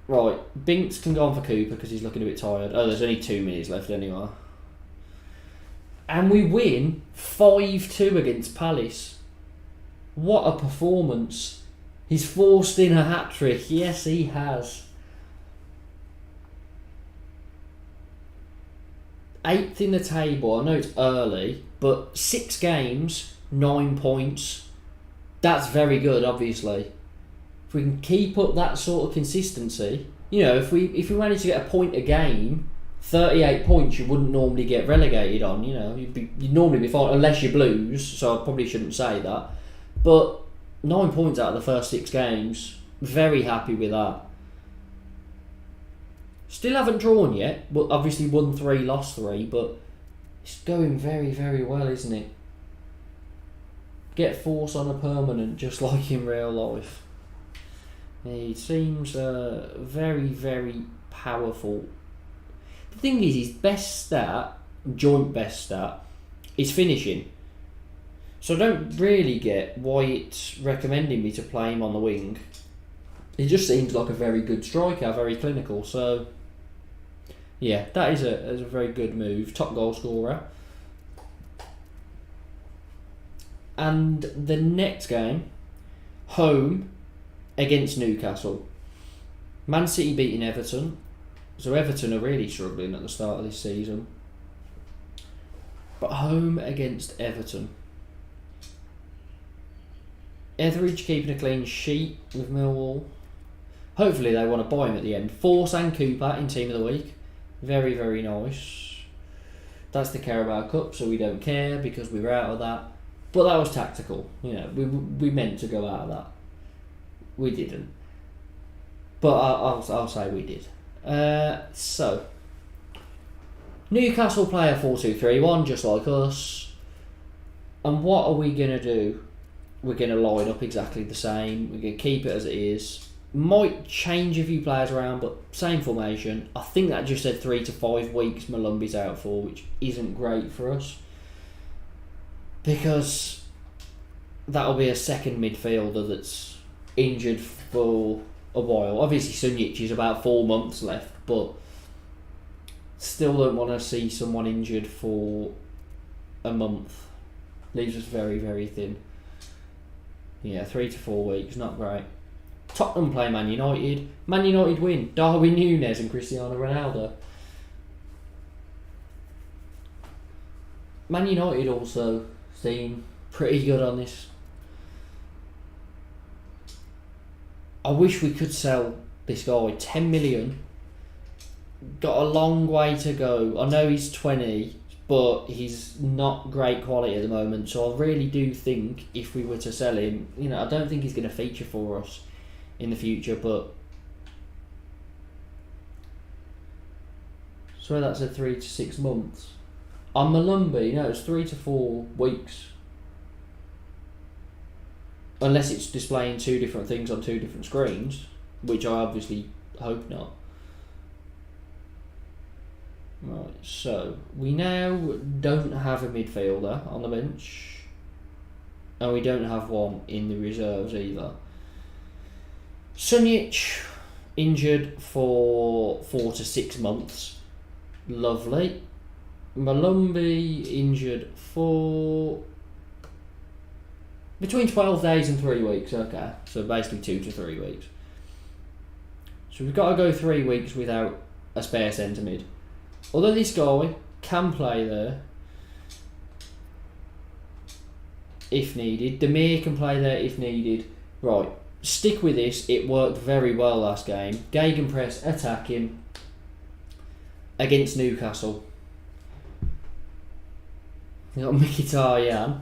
Right, Binks can go on for Cooper because he's looking a bit tired. Oh, there's only 2 minutes left anyway. And we win 5-2 against Palace. What a performance. He's forced in a hat-trick. Yes, he has. 8th in the table. I know it's early, but 6 games, 9 points. That's very good, obviously. If we can keep up that sort of consistency, if we manage to get a point a game, 38 points you wouldn't normally get relegated on. You'd normally be fine unless you blues. So I probably shouldn't say that, but 9 points out of the first 6 games. Very happy with that. Still haven't drawn yet, but obviously won 3, lost 3, but it's going very, very well, isn't it? Get Force on a permanent, just like in real life. He seems very, very powerful. The thing is, his best stat, joint best stat, is finishing. So I don't really get why it's recommending me to play him on the wing. He just seems like a very good striker, very clinical, so... Yeah, that is a very good move. Top goal scorer. And the next game, home against Newcastle. Man City beating Everton. So Everton are really struggling at the start of this season. But home against Everton. Etheridge keeping a clean sheet with Millwall. Hopefully they want to buy him at the end. Force and Cooper in Team of the Week. Very, very nice. That's the Carabao Cup, so we don't care because we were out of that. But that was tactical. We meant to go out of that. We didn't. But I'll say we did. So, Newcastle play a 4-2-3-1 just like us. And what are we going to do? We're going to line up exactly the same. We're going to keep it as it is. Might change a few players around, but same formation. I think that just said 3 to 5 weeks Malumbi's out for, which isn't great for us. Because that'll be a second midfielder that's injured for a while. Obviously, Sunjic is about 4 months left, but still don't want to see someone injured for a month. Leaves us very, very thin. Yeah, 3 to 4 weeks, not great. Tottenham play Man United. Man United win. Darwin Núñez and Cristiano Ronaldo. Man United also seem pretty good on this. I wish we could sell this guy. 10 million. Got a long way to go. I know he's 20, but he's not great quality at the moment. So I really do think if we were to sell him, I don't think he's going to feature for us in the future. But so that's a 3 to 6 months. On Malumbi, it's 3 to 4 weeks. Unless it's displaying 2 different things on 2 different screens, which I obviously hope not. Right, so we now don't have a midfielder on the bench, and we don't have one in the reserves either. Sunjic injured for 4 to 6 months. Lovely. Malumbi injured for between 12 days and 3 weeks. Okay, so basically 2 to 3 weeks. So we've got to go 3 weeks without a spare centre mid. Although this guy can play there if needed. Demir can play there if needed. Right, stick with this. It worked very well last game. Gegenpress attacking against Newcastle. You got Mkhitaryan.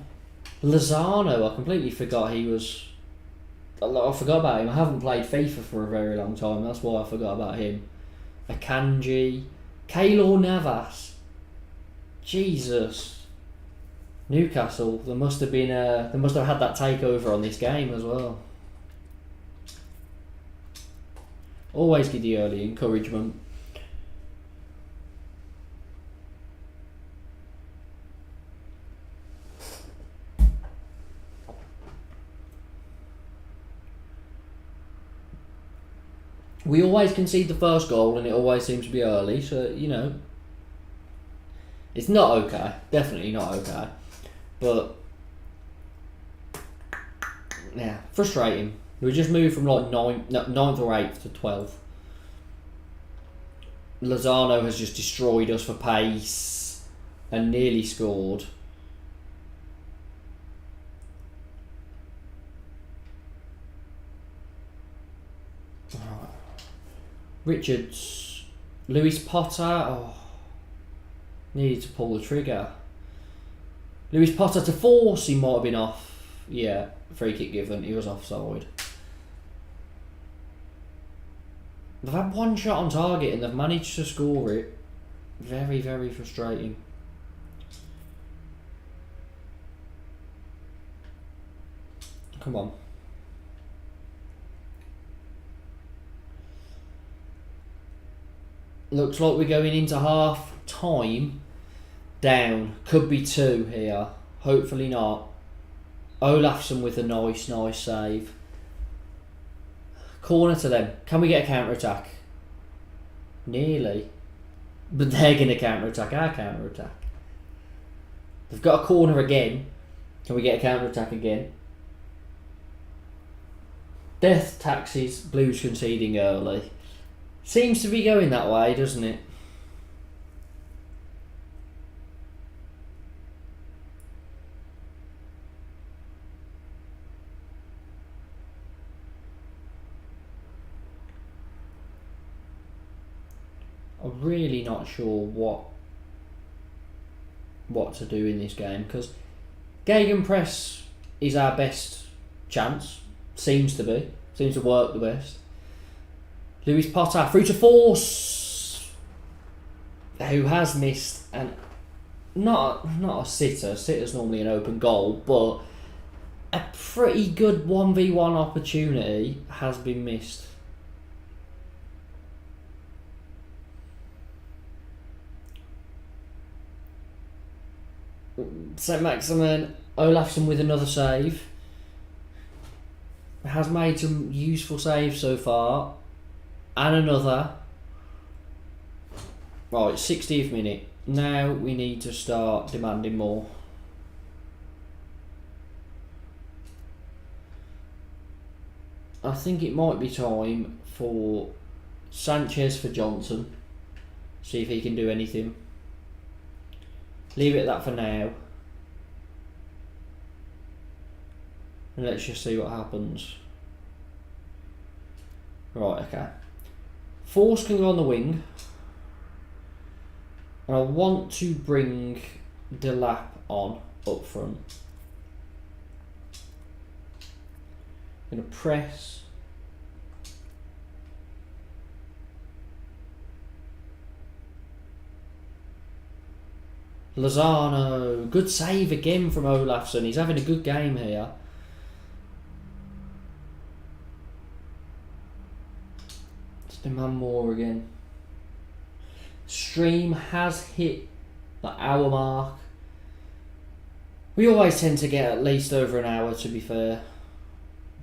Lozano, I completely forgot he was... I forgot about him. I haven't played FIFA for a very long time. That's why I forgot about him. Akanji. Keylor Navas. Jesus. Newcastle. They must have had that takeover on this game as well. Always give the early encouragement. We always concede the first goal and it always seems to be early, so, it's not okay. Definitely not okay. But, yeah, frustrating. We just moved from 9th or 8th to 12th. Lozano has just destroyed us for pace and nearly scored. Richards, Lewis Potter, needed to pull the trigger. Lewis Potter to force, he might have been off. Yeah, free kick given, he was offside. They've had one shot on target and they've managed to score it. Very, very frustrating. Come on. Looks like we're going into half time down. Could be 2 here. Hopefully not. Olafsson with a nice save. Corner to them. Can we get a counter-attack? Nearly. But they're going to counter-attack our counter-attack. They've got a corner again. Can we get a counter-attack again? Death taxes. Blues conceding early. Seems to be going that way, doesn't it? I'm really not sure what to do in this game, because Gegenpress is our best chance. Seems to be. Seems to work the best. Lewis Potter through to force, who has missed and not a sitter. Sitter's normally an open goal, but a pretty good 1v1 opportunity has been missed. St. Maximin, Olafsson with another save. has made some useful saves so far. And another. Right, 60th minute. Now we need to start demanding more. I think it might be time for Sanchez for Johnson. See if he can do anything. Leave it at that for now. And let's just see what happens. Right, okay. Force can go on the wing. And I want to bring Delap on up front. I'm going to press. Lozano. Good save again from Olafsson. He's having a good game here. Let's demand more again. Stream has hit the hour mark. We always tend to get at least over an hour, to be fair.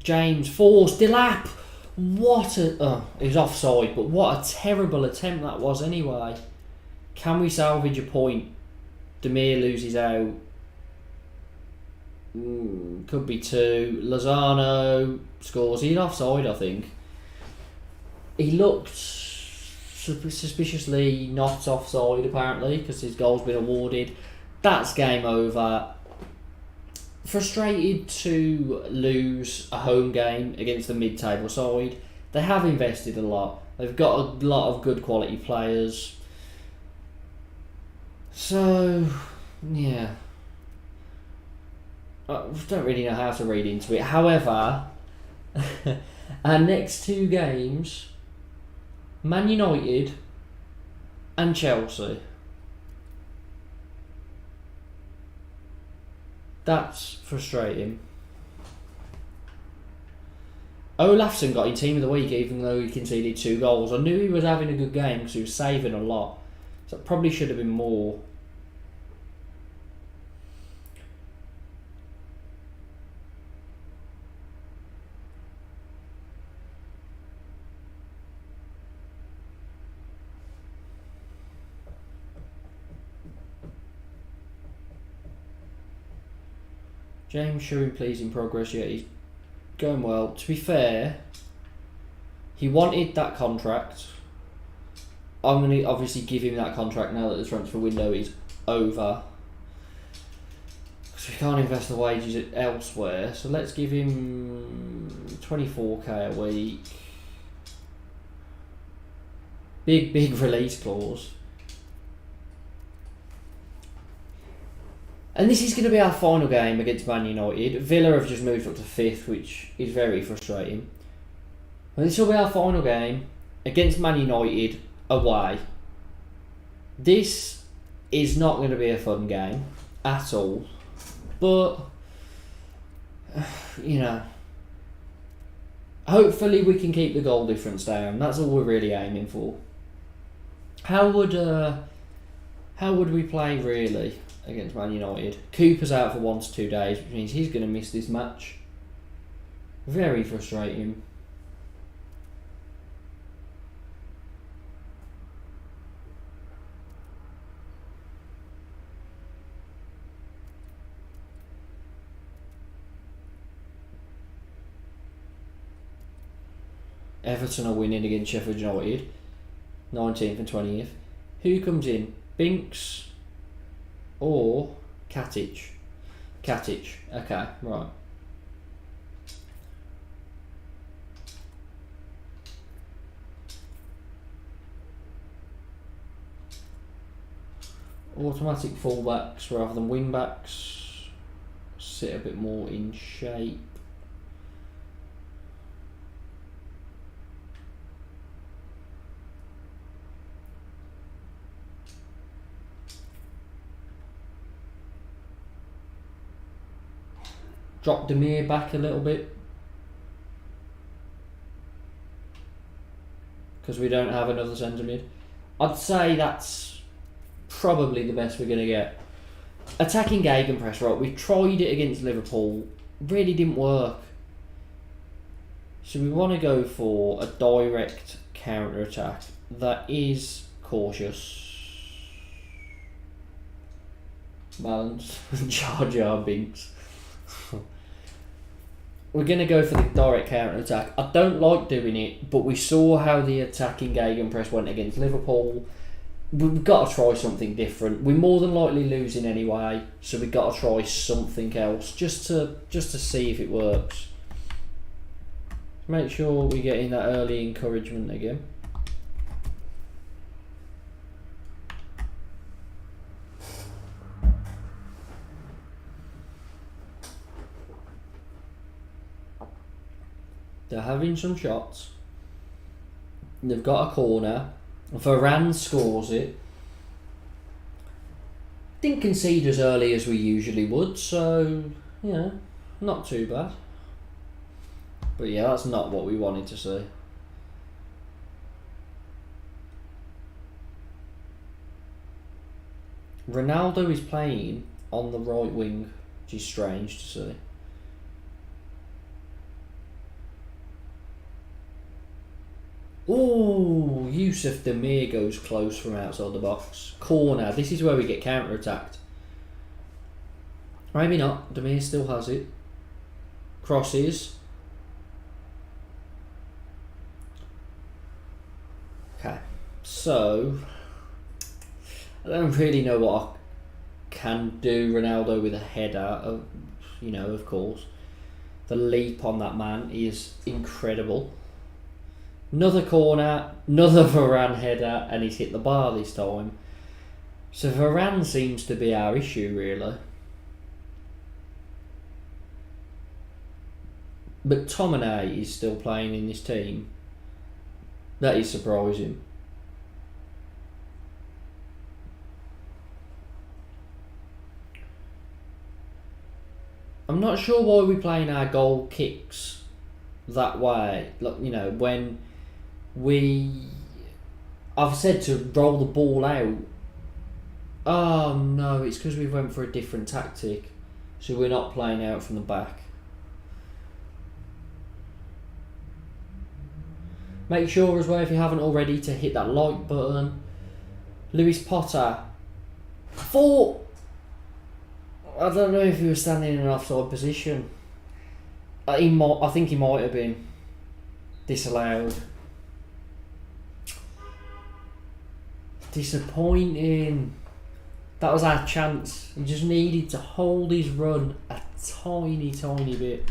James Force, Delap. What a... Oh, he was offside, but what a terrible attempt that was anyway. Can we salvage a point? Demir loses out. Could be 2. Lozano scores. He's offside, I think. He looked suspiciously not offside, apparently, because his goal's been awarded. That's game over. Frustrated to lose a home game against the mid-table side. They have invested a lot. They've got a lot of good quality players. So, yeah. I don't really know how to read into it. However, our next 2 games, Man United and Chelsea. That's frustrating. Olafsson got in Team of the Week even though he conceded 2 goals. I knew he was having a good game because he was saving a lot. So it probably should have been more. James showing pleasing progress, yet he's going well. To be fair, he wanted that contract. I'm going to obviously give him that contract now that the transfer window is over. Because we can't invest the wages elsewhere. So let's give him 24k a week. Big release clause. And this is going to be our final game against Man United. Villa have just moved up to 5th, which is very frustrating. And this will be our final game against Man United away. This is not going to be a fun game at all. But, you know, hopefully we can keep the goal difference down. That's all we're really aiming for. How would we play really against Man United? Cooper's out for 1 to 2 days, which means he's going to miss this match. Very frustrating. Everton are winning against Sheffield United, 19th and 20th. Who comes in? Binks or Katic? Katic. Okay, right. Automatic fullbacks rather than wingbacks. Sit a bit more in shape. Drop Demir back a little bit because we don't have another centre mid. I'd say that's probably the best we're going to get. Attacking gegenpress, right? We tried it against Liverpool, really didn't work. So we want to go for a direct counter attack that is cautious. Balance. Jar Jar Binks. We're going to go for the direct counter attack. I don't like doing it, but we saw how the attacking gegenpress went against Liverpool. We've got to try something different. We're more than likely losing anyway, so we've got to try something else just to see if it works. Make sure we get in that early encouragement again. They're having some shots. They've got a corner. Varane scores it. Didn't concede as early as we usually would, so yeah, not too bad. But yeah, that's not what we wanted to see. Ronaldo is playing on the right wing, which is strange to see. Ooh, Yusuf Demir goes close from outside the box. Corner. This is where we get counter-attacked. Maybe not. Demir still has it. Crosses. Okay. So, I don't really know what I can do. Ronaldo with a header. You know, of course. The leap on that man is incredible. Another corner, another Varane header, and he's hit the bar this time. So Varane seems to be our issue, really. But Tomine is still playing in this team. That is surprising. I'm not sure why we're playing our goal kicks that way. Like, you know, when I've said to roll the ball out. Oh no, it's because we went for a different tactic. So we're not playing out from the back. Make sure as well, if you haven't already, to hit that like button. Lewis Potter. I don't know if he was standing in an offside position. I think he might have been disallowed. Disappointing. That was our chance. He just needed to hold his run a tiny bit.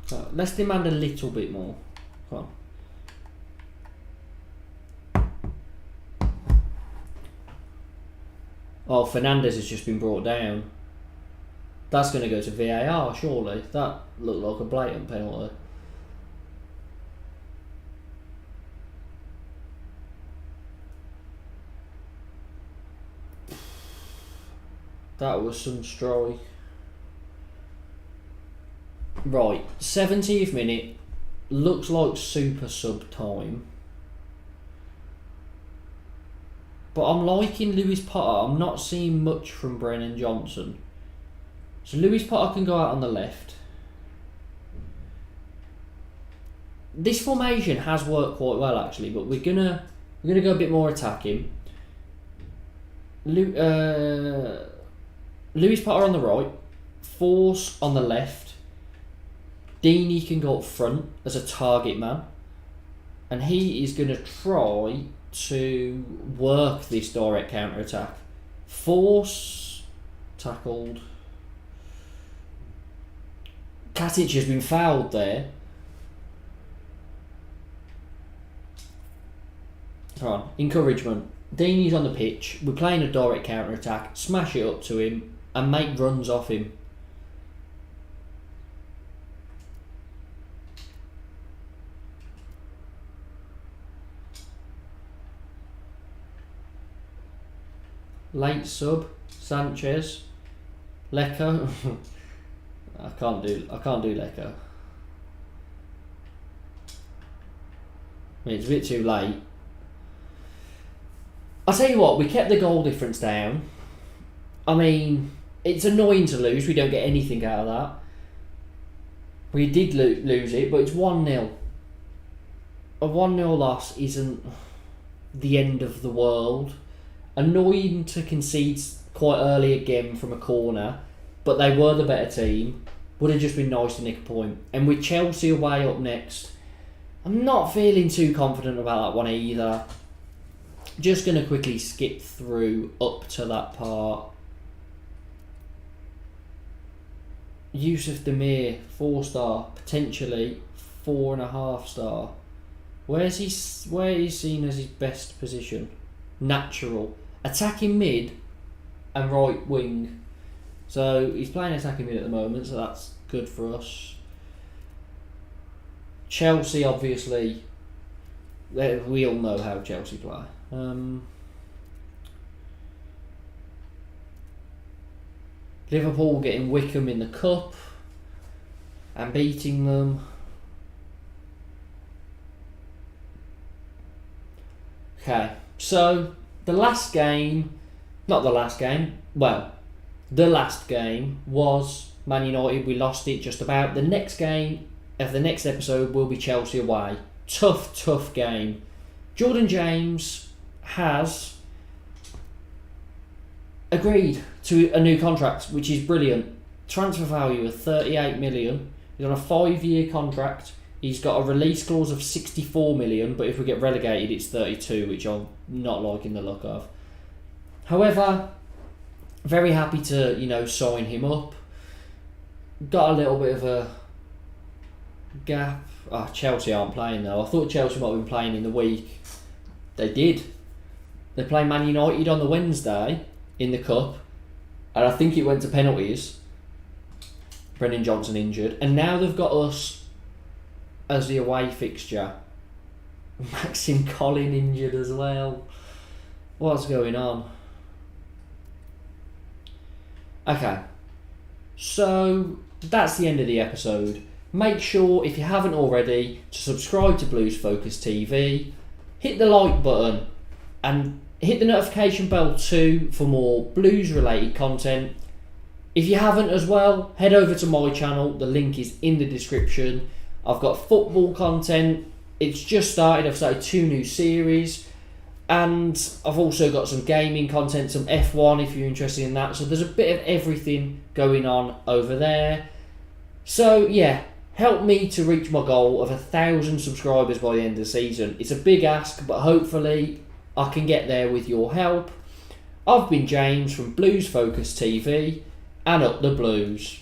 So let's demand a little bit more. Come on. Oh, Fernandes has just been brought down. That's going to go to VAR, surely. That looked like a blatant penalty. That was some strike. Right, 70th minute. Looks like super sub time. But I'm liking Lewis Potter. I'm not seeing much from Brennan Johnson. So Lewis Potter can go out on the left. This formation has worked quite well actually, but we're gonna go a bit more attacking. Lewis Potter on the right, Force on the left. Deeney can go up front as a target man, and he is going to try to work this direct counter attack. Force tackled. Katic has been fouled there. Come on, encouragement. Deeney's on the pitch. We're playing a direct counter attack. Smash it up to him and make runs off him. Late sub, Sanchez, Lecco. I can't do Lecco. I mean, it's a bit too late. I'll tell you what, we kept the goal difference down. I mean, It's annoying to lose. We don't get anything out of that. We did lose it, but it's 1-0. A 1-0 loss isn't the end of the world. Annoying to concede quite early again from a corner, but they were the better team. Would have just been nice to nick a point. And with Chelsea away up next, I'm not feeling too confident about that one either. Just going to quickly skip through up to that part. Yusuf Demir, 4-star, potentially 4.5-star. Where is he seen as his best position? Natural. Attacking mid and right wing. So he's playing attacking mid at the moment, so that's good for us. Chelsea, obviously, we all know how Chelsea play. Liverpool getting Wickham in the cup and beating them. Okay, so the last game was Man United. We lost it just about. The next game of the next episode will be Chelsea away. Tough game. Jordan James has agreed to a new contract, which is brilliant. Transfer value of 38 million. He's on a 5-year contract. He's got a release clause of 64 million, but if we get relegated, it's 32, which I'm not liking the look of. However, very happy to, sign him up. Got a little bit of a gap. Chelsea aren't playing though. I thought Chelsea might have been playing in the week. They did. They play Man United on the Wednesday in the cup, and I think it went to penalties. Brendan Johnson injured, and now they've got us as the away fixture. Maxim Collin injured as well. What's going on? Okay, so that's the end of the episode. Make sure, if you haven't already, to subscribe to Blues Focus TV, hit the like button, and hit the notification bell too for more Blues related content. If you haven't as well, head over to my channel, the link is in the description. I've got football content, it's just started, I've started 2 new series, and I've also got some gaming content, some F1 if you're interested in that, so there's a bit of everything going on over there. So yeah, help me to reach my goal of 1,000 subscribers by the end of the season. It's a big ask, but hopefully I can get there with your help. I've been James from Blues Focus TV, and up the Blues.